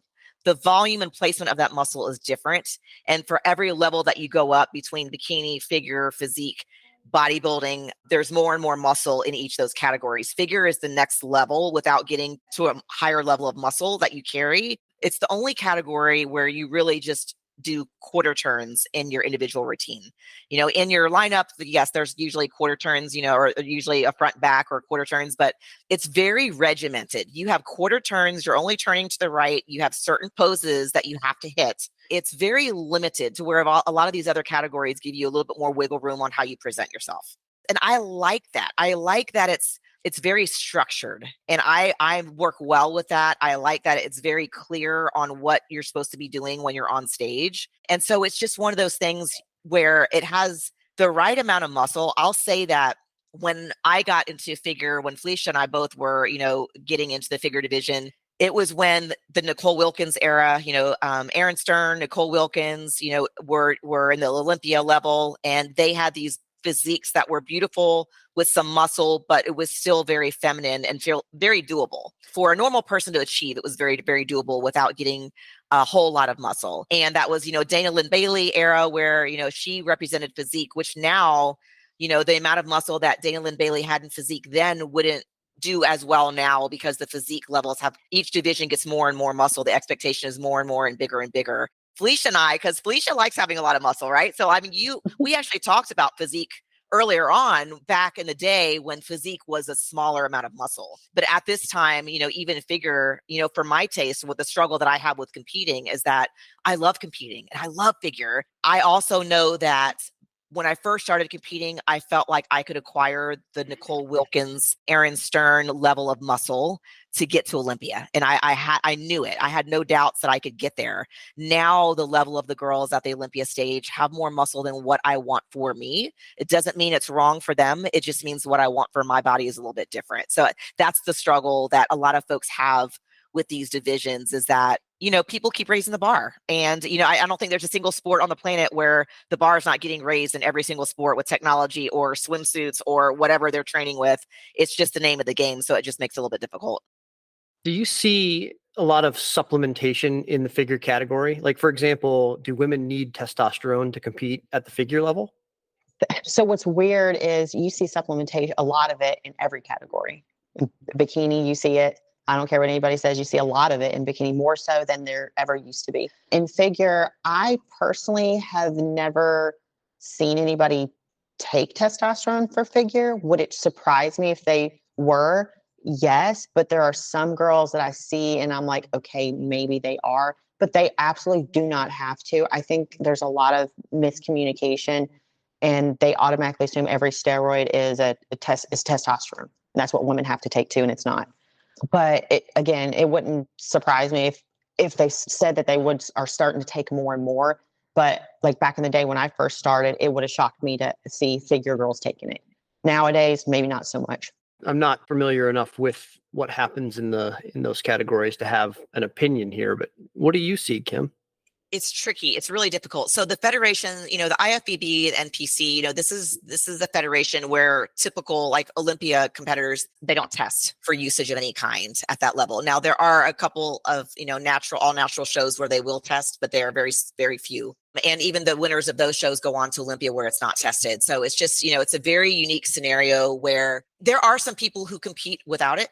volume and placement of that muscle is different. And for every level that you go up between bikini, figure, physique, bodybuilding, there's more and more muscle in each of those categories. Figure is the next level without getting to a higher level of muscle that you carry. It's the only category where you really just do quarter turns in your individual routine. In your lineup, yes, there's usually quarter turns, or usually a front back or quarter turns, but it's very regimented. You have quarter turns, you're only turning to the right. You have certain poses that you have to hit. It's very limited to where a lot of these other categories give you a little bit more wiggle room on how you present yourself. And I like that. I like that it's very structured, and I work well with that. I like that it's very clear on what you're supposed to be doing when you're on stage. And so it's just one of those things where it has the right amount of muscle. I'll say that when I got into figure, when Felicia and I both were, getting into the figure division, it was when the Nicole Wilkins era, Aaron Stern, Nicole Wilkins, were in the Olympia level, and they had these physiques that were beautiful with some muscle, but it was still very feminine and feel very doable for a normal person to achieve. It was very, very doable without getting a whole lot of muscle. And that was, Dana Lynn Bailey era where, she represented physique, which now, the amount of muscle that Dana Lynn Bailey had in physique then wouldn't do as well now, because the physique levels each division gets more and more muscle. The expectation is more and more and bigger. Felicia and I, because Felicia likes having a lot of muscle, right? So, we actually talked about physique earlier on back in the day when physique was a smaller amount of muscle. But at this time, even figure, for my taste, with the struggle that I have with competing is that I love competing and I love figure. I also know that when I first started competing, I felt like I could acquire the Nicole Wilkins, Aaron Stern level of muscle to get to Olympia. And I knew it. I had no doubts that I could get there. Now the level of the girls at the Olympia stage have more muscle than what I want for me. It doesn't mean it's wrong for them. It just means what I want for my body is a little bit different. So that's the struggle that a lot of folks have with these divisions, is that, people keep raising the bar. And, I don't think there's a single sport on the planet where the bar is not getting raised in every single sport with technology or swimsuits or whatever they're training with. It's just the name of the game. So it just makes it a little bit difficult. Do you see a lot of supplementation in the figure category? Like, for example, do women need testosterone to compete at the figure level? So what's weird is you see supplementation, a lot of it in every category. In bikini, you see it. I don't care what anybody says. You see a lot of it in bikini, more so than there ever used to be. In figure, I personally have never seen anybody take testosterone for figure. Would it surprise me if they were? Yes, but there are some girls that I see and I'm like, okay, maybe they are, but they absolutely do not have to. I think there's a lot of miscommunication and they automatically assume every steroid is testosterone. And that's what women have to take too, and it's not. But it wouldn't surprise me if they said that they are starting to take more and more. But like back in the day when I first started, it would have shocked me to see figure girls taking it. Nowadays, maybe not so much. I'm not familiar enough with what happens in those categories to have an opinion here, but what do you see, Kim? It's tricky. It's really difficult. So the federation, the IFBB and NPC, this is the federation where typical like Olympia competitors, they don't test for usage of any kind at that level. Now there are a couple of, all natural shows where they will test, but they are very, very few. And even the winners of those shows go on to Olympia where it's not tested. So it's just, it's a very unique scenario where there are some people who compete without it.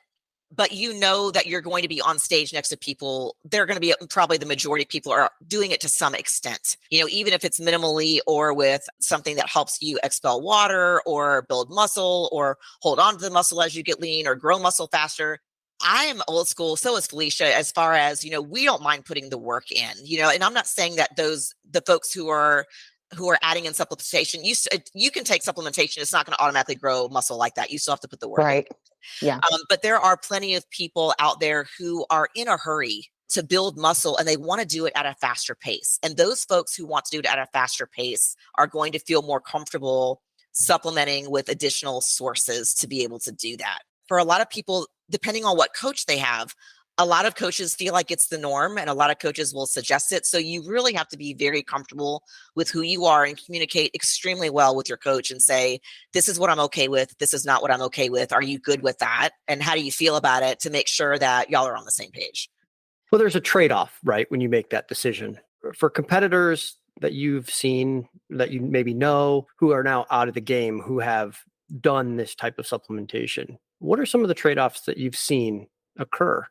But that you're going to be on stage next to people, they're going to be probably the majority of people are doing it to some extent, even if it's minimally or with something that helps you expel water or build muscle or hold on to the muscle as you get lean or grow muscle faster. I am old school. So is Felicia, as far as, we don't mind putting the work in, and I'm not saying that the folks who are adding in supplementation, you can take supplementation. It's not going to automatically grow muscle like that. You still have to put the work in. Right. Yeah. But there are plenty of people out there who are in a hurry to build muscle and they want to do it at a faster pace. And those folks who want to do it at a faster pace are going to feel more comfortable supplementing with additional sources to be able to do that. For a lot of people, depending on what coach they have, a lot of coaches feel like it's the norm and a lot of coaches will suggest it. So you really have to be very comfortable with who you are and communicate extremely well with your coach and say, this is what I'm okay with. This is not what I'm okay with. Are you good with that? And how do you feel about it, to make sure that y'all are on the same page? Well, there's a trade-off, right? When you make that decision. For competitors that you've seen, that you maybe know, who are now out of the game, who have done this type of supplementation, what are some of the trade-offs that you've seen occur?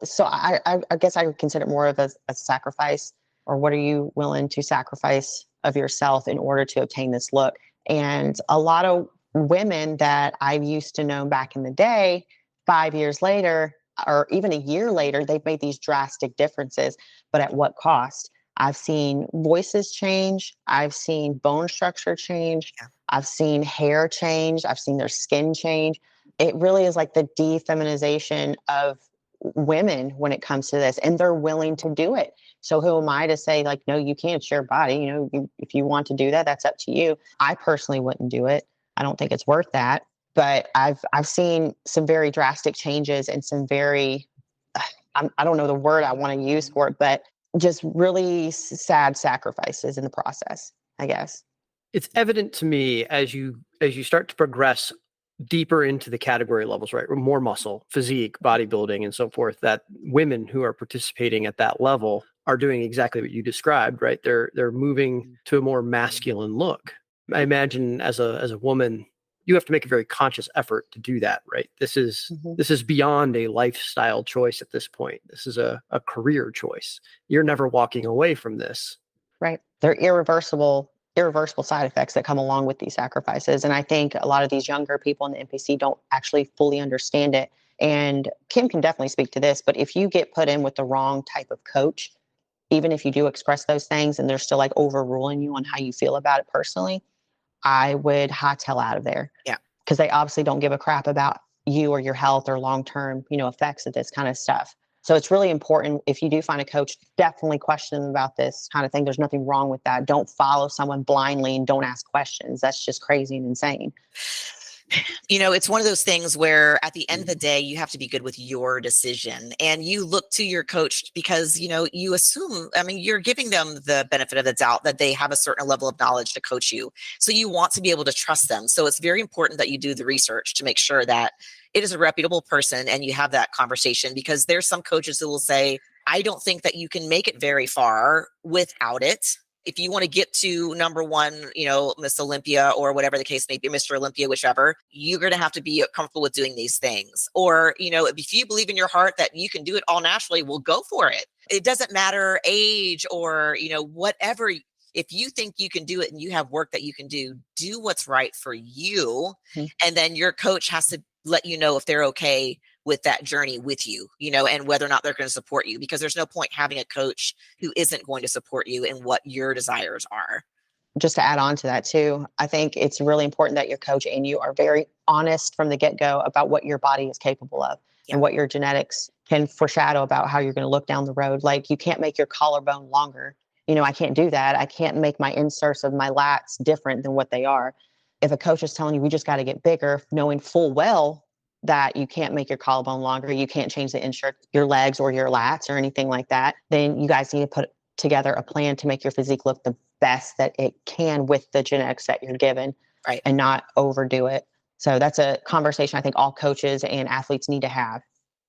So I guess I would consider it more of a sacrifice, or what are you willing to sacrifice of yourself in order to obtain this look? And a lot of women that I used to know back in the day, 5 years later, or even a year later, they've made these drastic differences, but at what cost? I've seen voices change. I've seen bone structure change. Yeah. I've seen hair change. I've seen their skin change. It really is like the defeminization of women when it comes to this, and they're willing to do it. So who am I to say like, no, you can't, it's your body. If you want to do that, that's up to you. I personally wouldn't do it. I don't think it's worth that. But I've seen some very drastic changes and some very, I don't know the word I want to use for it, but just really sad sacrifices in the process, I guess. It's evident to me as you start to progress deeper into the category levels, right? More muscle, physique, bodybuilding, and so forth, that women who are participating at that level are doing exactly what you described, right? They're moving to a more masculine look. I imagine as a woman, you have to make a very conscious effort to do that, right? This is beyond a lifestyle choice at this point. This is a career choice. You're never walking away from this. Right. They're irreversible irreversible side effects that come along with these sacrifices. And I think a lot of these younger people in the NPC don't actually fully understand it. And Kim can definitely speak to this, but if you get put in with the wrong type of coach, even if you do express those things and they're still like overruling you on how you feel about it personally, I would hightail out of there. Yeah. Because they obviously don't give a crap about you or your health or long-term, effects of this kind of stuff. So it's really important, if you do find a coach, definitely question them about this kind of thing. There's nothing wrong with that. Don't follow someone blindly and don't ask questions. That's just crazy and insane. It's one of those things where at the end of the day, you have to be good with your decision, and you look to your coach because, you assume, you're giving them the benefit of the doubt that they have a certain level of knowledge to coach you. So you want to be able to trust them. So it's very important that you do the research to make sure that it is a reputable person and you have that conversation, because there's some coaches who will say, I don't think that you can make it very far without it. If you want to get to number one, Miss Olympia or whatever the case may be, Mr. Olympia, whichever, you're going to have to be comfortable with doing these things. Or, if you believe in your heart that you can do it all naturally, well, go for it. It doesn't matter age or, whatever. If you think you can do it and you have work that you can do what's right for you. Mm-hmm. And then your coach has to let you know if they're okay with that journey with you, and whether or not they're going to support you, because there's no point having a coach who isn't going to support you in what your desires are. Just to add on to that too, I think it's really important that your coach and you are very honest from the get-go about what your body is capable of. Yeah. And what your genetics can foreshadow about how you're going to look down the road. Like, you can't make your collarbone longer. I can't do that. I can't make my inserts of my lats different than what they are. If a coach is telling you we just got to get bigger, knowing full well that you can't make your collarbone longer, you can't change the insert, your legs or your lats or anything like that, then you guys need to put together a plan to make your physique look the best that it can with the genetics that you're given, right? And not overdo it. So that's a conversation I think all coaches and athletes need to have.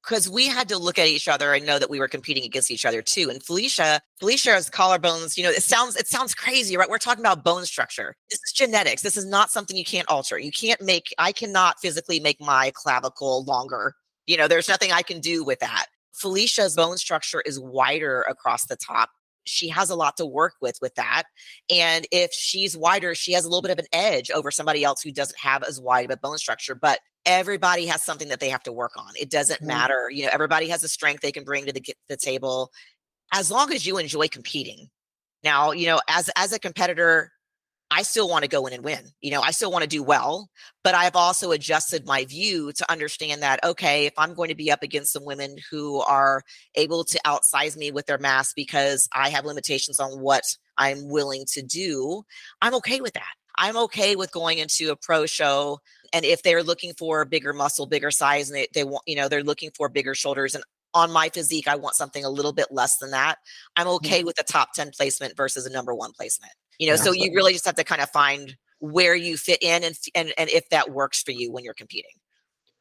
Because we had to look at each other and know that we were competing against each other too. And Felicia's collarbones, it sounds crazy, right? We're talking about bone structure. This is genetics. This is not something you can't alter. I cannot physically make my clavicle longer. There's nothing I can do with that. Felicia's bone structure is wider across the top. She has a lot to work with that. And if she's wider, she has a little bit of an edge over somebody else who doesn't have as wide of a bone structure. But everybody has something that they have to work on. It doesn't matter. Everybody has a strength they can bring to the table, as long as you enjoy competing. Now, as a competitor, I still want to go in and win. I still want to do well, but I've also adjusted my view to understand that, okay, if I'm going to be up against some women who are able to outsize me with their mass because I have limitations on what I'm willing to do, I'm okay with that. I'm okay with going into a pro show. And if they're looking for bigger muscle, bigger size, and they want, they're looking for bigger shoulders, and on my physique, I want something a little bit less than that, I'm okay with a top 10 placement versus a number 1 placement. So you really just have to kind of find where you fit in and if that works for you when you're competing.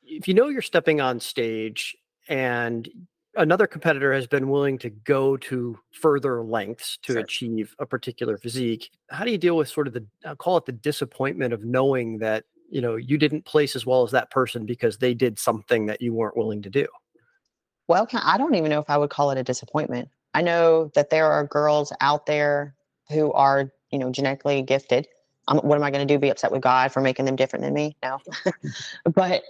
If you're stepping on stage and another competitor has been willing to go to further lengths to achieve a particular physique, how do you deal with sort of I'll call it the disappointment of knowing that, you didn't place as well as that person because they did something that you weren't willing to do? Well, I don't even know if I would call it a disappointment. I know that there are girls out there who are, genetically gifted. What am I going to do? Be upset with God for making them different than me? No. But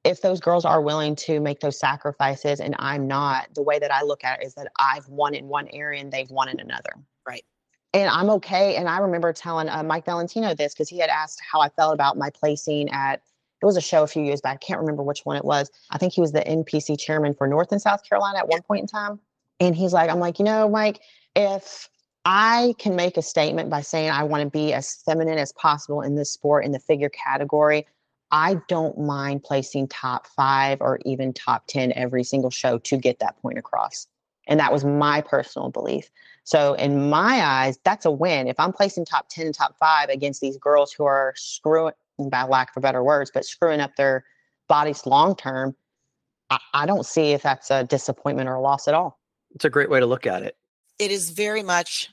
if those girls are willing to make those sacrifices and I'm not, the way that I look at it is that I've won in one area and they've won in another. Right. And I'm okay. And I remember telling Mike Valentino this because he had asked how I felt about my placing it was a show a few years back. I can't remember which one it was. I think he was the NPC chairman for North and South Carolina at one point in time. And I'm like, Mike, if I can make a statement by saying I want to be as feminine as possible in this sport, in the figure category, I don't mind placing top 5 or even top 10 every single show to get that point across. And that was my personal belief. So in my eyes, that's a win. If I'm placing top 10 and top 5 against these girls who are screwing, by lack of better words, but screwing up their bodies long-term, I don't see if that's a disappointment or a loss at all. It's a great way to look at it. It is very much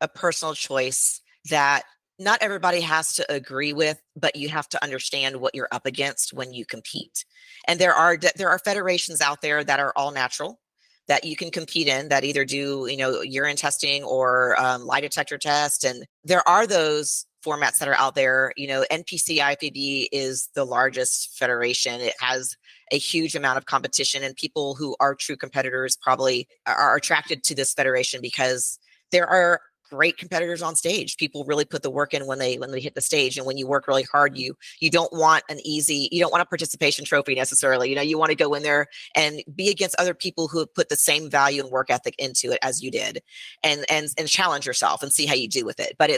a personal choice that not everybody has to agree with, but you have to understand what you're up against when you compete. And there are federations out there that are all natural. that you can compete in that either do, urine testing or lie detector test. And there are those formats that are out there. NPC IFBB is the largest federation. It has a huge amount of competition, and people who are true competitors probably are attracted to this federation because there are great competitors on stage. People really put the work in when they hit the stage, and when you work really hard, you don't want you don't want a participation trophy necessarily. You want to go in there and be against other people who have put the same value and work ethic into it as you did, and challenge yourself and see how you do with it. But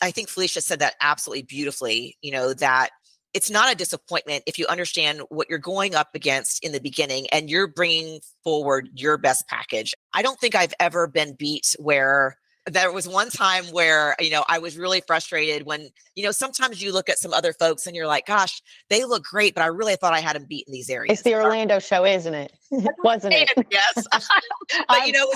I think Felicia said that absolutely beautifully, that it's not a disappointment if you understand what you're going up against in the beginning and you're bringing forward your best package. I don't think I've ever been beat where there was one time where, I was really frustrated when, sometimes you look at some other folks and you're like, gosh, they look great, but I really thought I had them beat in these areas. It's the Orlando show, isn't it? Wasn't it? Yes. But, I know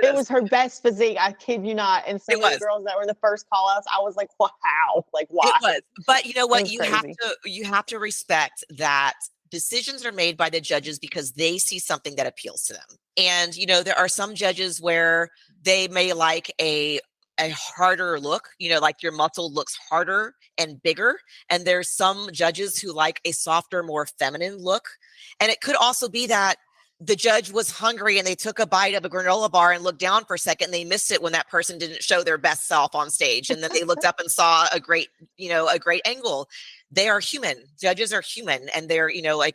it was her best physique. I kid you not. And some of the girls that were the first call outs, I was like, wow, like why? It was. But you know what? You have to respect that decisions are made by the judges because they see something that appeals to them. And, there are some judges where they may like a harder look, like your muscle looks harder and bigger. And there's some judges who like a softer, more feminine look. And it could also be that the judge was hungry and they took a bite of a granola bar and looked down for a second. And they missed it when that person didn't show their best self on stage. And then they looked up and saw a great angle. They are human. Judges are human. And they're,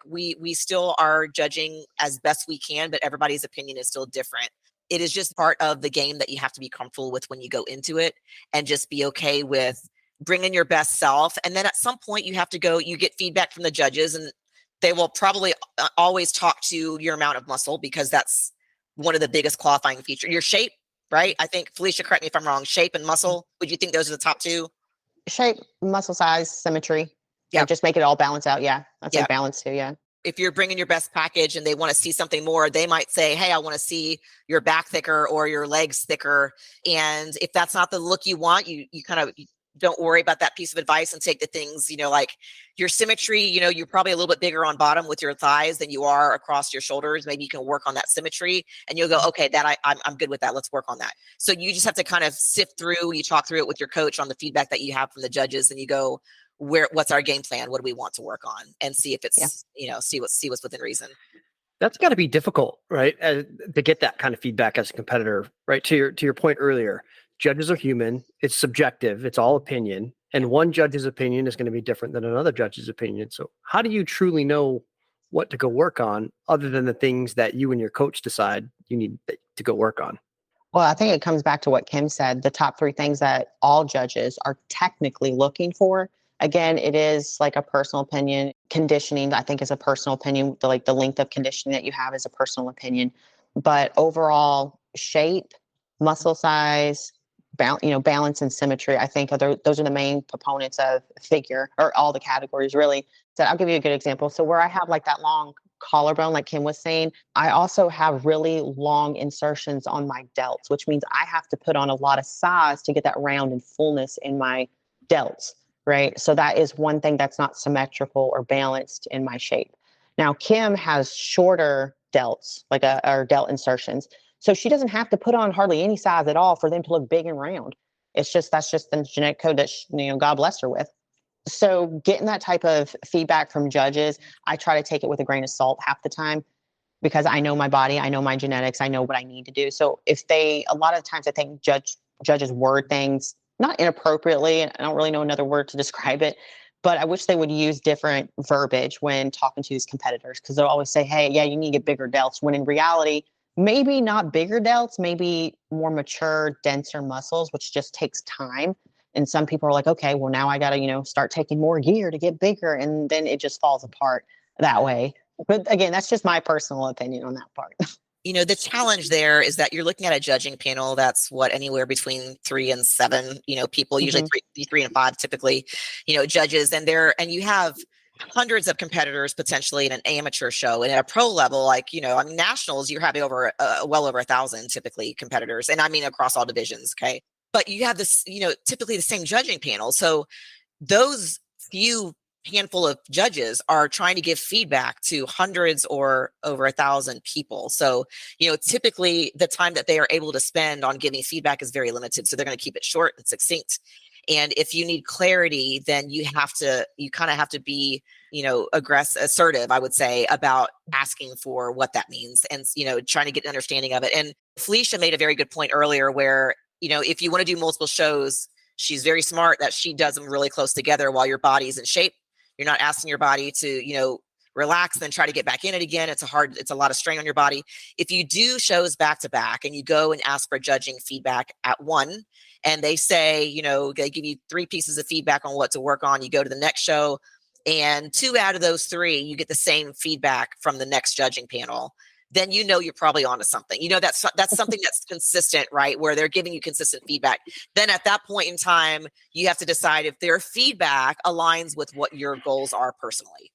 we still are judging as best we can, but everybody's opinion is still different. It is just part of the game that you have to be comfortable with when you go into it, and just be okay with bringing your best self. And then at some point you get feedback from the judges, and they will probably always talk to your amount of muscle, because that's one of the biggest qualifying features. Your shape, right? I think, Felicia, correct me if I'm wrong, shape and muscle. Would you think those are the top two? Shape, muscle size, symmetry. Yeah. Just make it all balance out. Yeah. That's like balance too. Yeah. If you're bringing your best package and they want to see something more, they might say, hey, I want to see your back thicker or your legs thicker. And if that's not the look you want, you kind of don't worry about that piece of advice and take the things, like your symmetry, you're probably a little bit bigger on bottom with your thighs than you are across your shoulders. Maybe you can work on that symmetry, and you'll go, okay, I'm good with that. Let's work on that. So you just have to kind of sift through, you talk through it with your coach on the feedback that you have from the judges, and you go, what's our game plan? What do we want to work on? And see if it's, see what's within reason. That's got to be difficult, right? To get that kind of feedback as a competitor, right? To your point earlier, judges are human. It's subjective. It's all opinion. And one judge's opinion is going to be different than another judge's opinion. So how do you truly know what to go work on, other than the things that you and your coach decide you need to go work on? Well, I think it comes back to what Kim said, the top 3 things that all judges are technically looking for. Again, it is like a personal opinion. Conditioning, I think, is a personal opinion. The length of conditioning that you have is a personal opinion. But overall, shape, muscle size, balance and symmetry, I think those are the main components of figure, or all the categories really. So I'll give you a good example. So where I have like that long collarbone, like Kim was saying, I also have really long insertions on my delts, which means I have to put on a lot of size to get that round and fullness in my delts. Right. So that is one thing that's not symmetrical or balanced in my shape. Now, Kim has shorter delts, or delt insertions. So she doesn't have to put on hardly any size at all for them to look big and round. That's just the genetic code that, God bless her with. So getting that type of feedback from judges, I try to take it with a grain of salt half the time, because I know my body, I know my genetics, I know what I need to do. So a lot of times I think judges word things not inappropriately, and I don't really know another word to describe it, but I wish they would use different verbiage when talking to these competitors, because they'll always say, hey, yeah, you need to get bigger delts, when in reality, maybe not bigger delts, maybe more mature, denser muscles, which just takes time. And some people are like, okay, well, now I got to, start taking more gear to get bigger. And then it just falls apart that way. But again, that's just my personal opinion on that part. The challenge there is that you're looking at a judging panel that's anywhere between 3 and 7, people, usually 3 and 5, typically, judges, and you have hundreds of competitors potentially in an amateur show, and at a pro level, nationals, you're having well over 1,000 typically competitors. And I mean, across all divisions. Okay. But you have this, typically the same judging panel. So those few handful of judges are trying to give feedback to hundreds or over 1,000 people. So, typically the time that they are able to spend on giving feedback is very limited. So they're going to keep it short and succinct. And if you need clarity, then you kind of have to be, assertive, I would say, about asking for what that means and, trying to get an understanding of it. And Felicia made a very good point earlier where, if you want to do multiple shows, she's very smart that she does them really close together while your body's in shape. You're not asking your body to, relax, then try to get back in it again. It's a lot of strain on your body. If you do shows back to back and you go and ask for judging feedback at one, and they say, they give you 3 pieces of feedback on what to work on, you go to the next show, and 2 out of those 3, you get the same feedback from the next judging panel, then you're probably onto something. That's something that's consistent, right? Where they're giving you consistent feedback. Then at that point in time, you have to decide if their feedback aligns with what your goals are personally.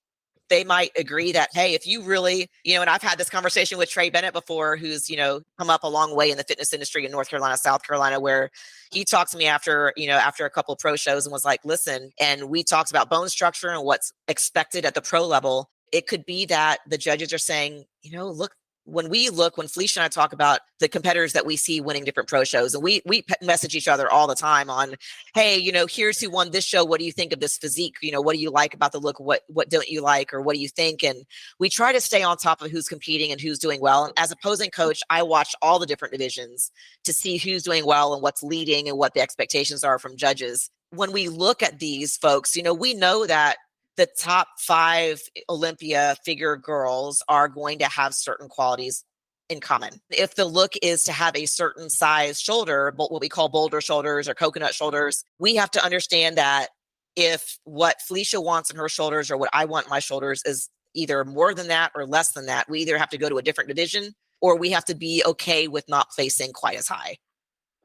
They might agree that, hey, if you really, and I've had this conversation with Trey Bennett before, who's, come up a long way in the fitness industry in North Carolina, South Carolina, where he talked to me after a couple of pro shows and was like, listen, and we talked about bone structure and what's expected at the pro level. It could be that the judges are saying, look, when Felicia and I talk about the competitors that we see winning different pro shows, and we message each other all the time on, hey, here's who won this show. What do you think of this physique? What do you like about the look? What don't you like? Or what do you think? And we try to stay on top of who's competing and who's doing well. And as opposing coach, I watch all the different divisions to see who's doing well and what's leading and what the expectations are from judges. When we look at these folks, we know that the top 5 Olympia figure girls are going to have certain qualities in common. If the look is to have a certain size shoulder, what we call boulder shoulders or coconut shoulders, we have to understand that if what Felicia wants in her shoulders or what I want in my shoulders is either more than that or less than that, we either have to go to a different division or we have to be okay with not placing quite as high.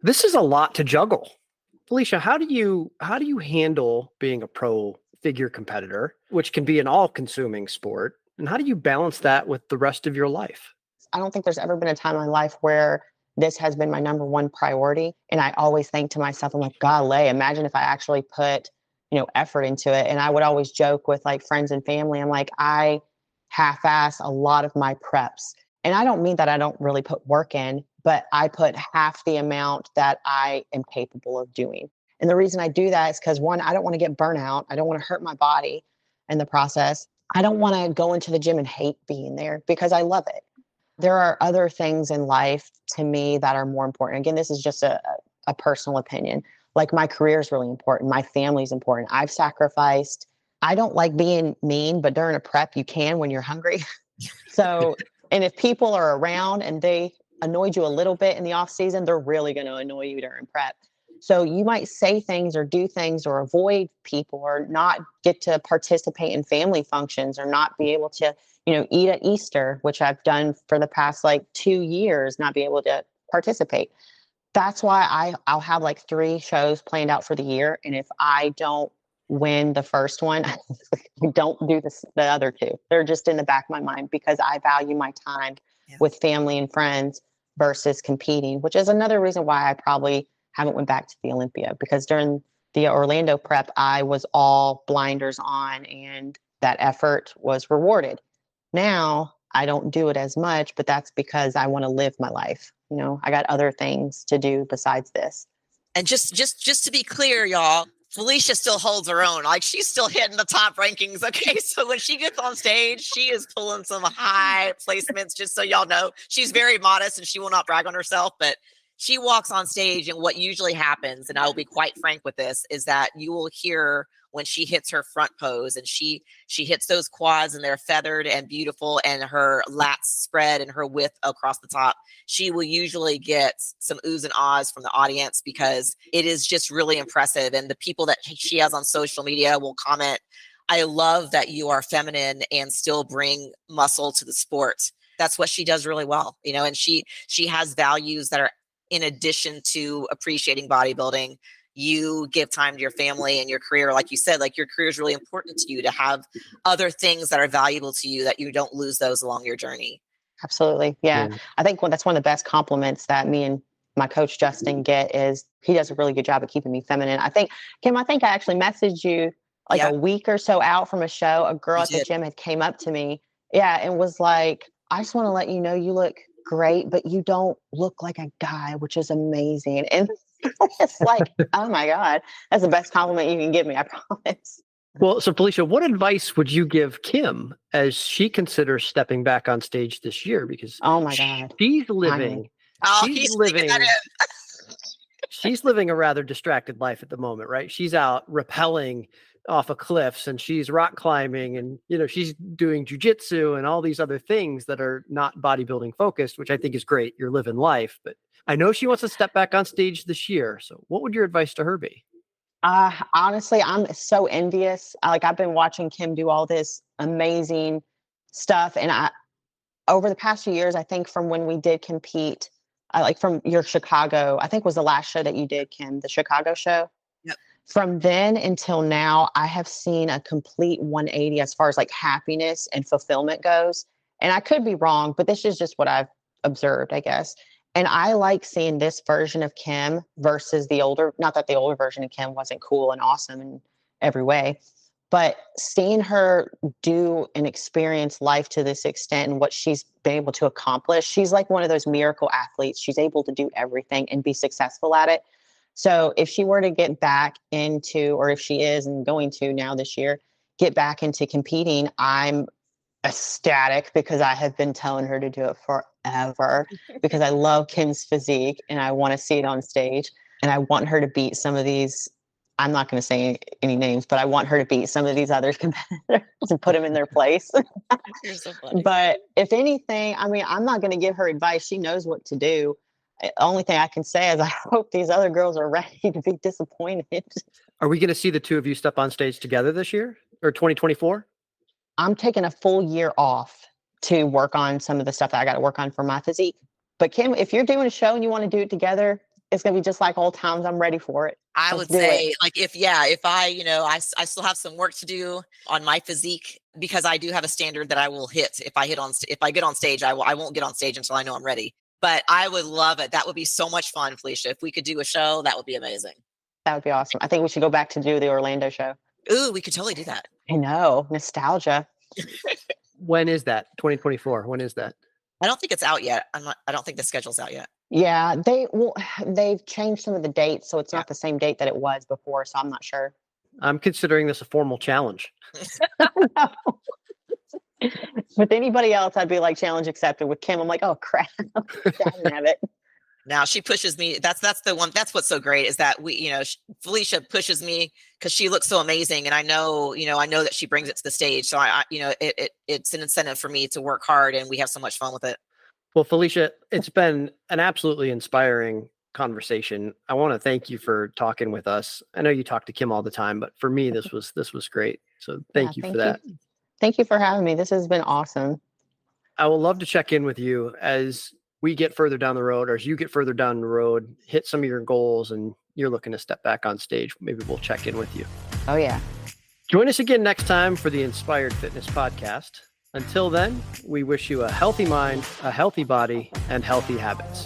This is a lot to juggle. Felicia, how do you handle being a pro figure competitor, which can be an all-consuming sport? And how do you balance that with the rest of your life? I don't think there's ever been a time in my life where this has been my number one priority. And I always think to myself, I'm like, golly, imagine if I actually put, effort into it. And I would always joke with like friends and family. I'm like, I half-ass a lot of my preps. And I don't mean that I don't really put work in, but I put half the amount that I am capable of doing. And the reason I do that is because, one, I don't want to get burnout. I don't want to hurt my body in the process. I don't want to go into the gym and hate being there because I love it. There are other things in life to me that are more important. Again, this is just a personal opinion. Like my career is really important. My family is important. I've sacrificed. I don't like being mean, but during a prep, you can when you're hungry. So, and if people are around and they annoyed you a little bit in the off season, they're really going to annoy you during prep. So you might say things or do things or avoid people or not get to participate in family functions or not be able to, eat at Easter, which I've done for the past 2 years, not be able to participate. That's why I'll have 3 shows planned out for the year. And if I don't win the first one, I don't do the other 2. They're just in the back of my mind because I value my time with family and friends versus competing, which is another reason why I probably haven't went back to the Olympia, because during the Orlando prep, I was all blinders on and that effort was rewarded. Now I don't do it as much, but that's because I want to live my life. I got other things to do besides this. And just to be clear, y'all, Felicia still holds her own. She's still hitting the top rankings. Okay. So when she gets on stage, she is pulling some high placements, just so y'all know. She's very modest and she will not brag on herself, but she walks on stage, and what usually happens, and I will be quite frank with this, is that you will hear when she hits her front pose and she hits those quads and they're feathered and beautiful and her lats spread and her width across the top, she will usually get some oohs and ahs from the audience because it is just really impressive. And the people that she has on social media will comment, I love that you are feminine and still bring muscle to the sport. That's what she does really well, and she has values that are in addition to appreciating bodybuilding. You give time to your family and your career. Like you said, your career is really important to you to have other things that are valuable to you, that you don't lose those along your journey. Absolutely. Yeah. I think that's one of the best compliments that me and my coach Justin get is he does a really good job of keeping me feminine. I think, Kim, I actually messaged you like Yeah. a week or so out from a show, a girl You at the did. gym had came up to me, and was like, I just want to let you know you look great, but you don't look like a guy, which is amazing. And it's like, oh my God, that's the best compliment you can give me, I promise. Well, so Felicia, what advice would you give Kim as she considers stepping back on stage this year? Because Oh my God. she's Finally. living, Oh, she's he's sneaking that living, in. she's living a rather distracted life at the moment, right? She's out rappelling off of cliffs and she's rock climbing and, she's doing jujitsu and all these other things that are not bodybuilding focused, which I think is great. You're living life, but I know she wants to step back on stage this year. So what would your advice to her be? Honestly, I'm so envious. I've been watching Kim do all this amazing stuff. And over the past few years, I think from when we did compete, from your Chicago, I think was the last show that you did, Kim, the Chicago show. Yep. From then until now, I have seen a complete 180 as far as like happiness and fulfillment goes. And I could be wrong, but this is just what I've observed, I guess. And I like seeing this version of Kim versus the older, not that the older version of Kim wasn't cool and awesome in every way, but seeing her do and experience life to this extent and what she's been able to accomplish. She's like one of those miracle athletes. She's able to do everything and be successful at it. So if she were to get back into, or if she is and going to now this year, get back into competing, I'm ecstatic because I have been telling her to do it forever because I love Kim's physique and I want to see it on stage and I want her to beat some of these. I'm not going to say any names, but I want her to beat some of these other competitors and put them in their place. You're so funny. But if anything, I mean, I'm not going to give her advice. She knows what to do. The only thing I can say is I hope these other girls are ready to be disappointed. Are we going to see the two of you step on stage together this year or 2024? I'm taking a full year off to work on some of the stuff that I got to work on for my physique. But Kim, if you're doing a show and you want to do it together, it's going to be just like old times. I'm ready for it. I Let's would do say it. if I still have some work to do on my physique because I do have a standard that I will hit. If I get on stage, I won't get on stage until I know I'm ready. But I would love it. That would be so much fun, Felicia. If we could do a show, that would be amazing. That would be awesome. I think we should go back to do the Orlando show. Ooh, we could totally do that. I know. Nostalgia. When is that? 2024. When is that? I don't think it's out yet. I don't think the schedule's out yet. Yeah, they've changed some of the dates, so it's not the same date that it was before, so I'm not sure. I'm considering this a formal challenge. No. With anybody else, I'd be like, challenge accepted. With Kim, I'm like, oh crap, I didn't have it. Now she pushes me. That's the one. That's what's so great is that Felicia pushes me because she looks so amazing, and I know that she brings it to the stage. So it's an incentive for me to work hard, and we have so much fun with it. Well, Felicia, it's been an absolutely inspiring conversation. I want to thank you for talking with us. I know you talk to Kim all the time, but for me, this was great. So thank you for that. Thank you for having me. This has been awesome. I will love to check in with you as we get further down the road, or as you get further down the road, hit some of your goals, and you're looking to step back on stage. Maybe we'll check in with you. Oh, yeah. Join us again next time for the Inspired Fitness Podcast. Until then, we wish you a healthy mind, a healthy body, and healthy habits.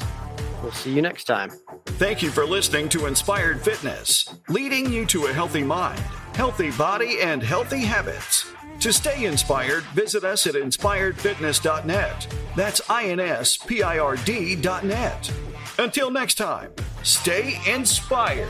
We'll see you next time. Thank you for listening to Inspired Fitness, leading you to a healthy mind, healthy body, and healthy habits. To stay inspired, visit us at inspiredfitness.net. That's INSPIRD.net. Until next time, stay inspired.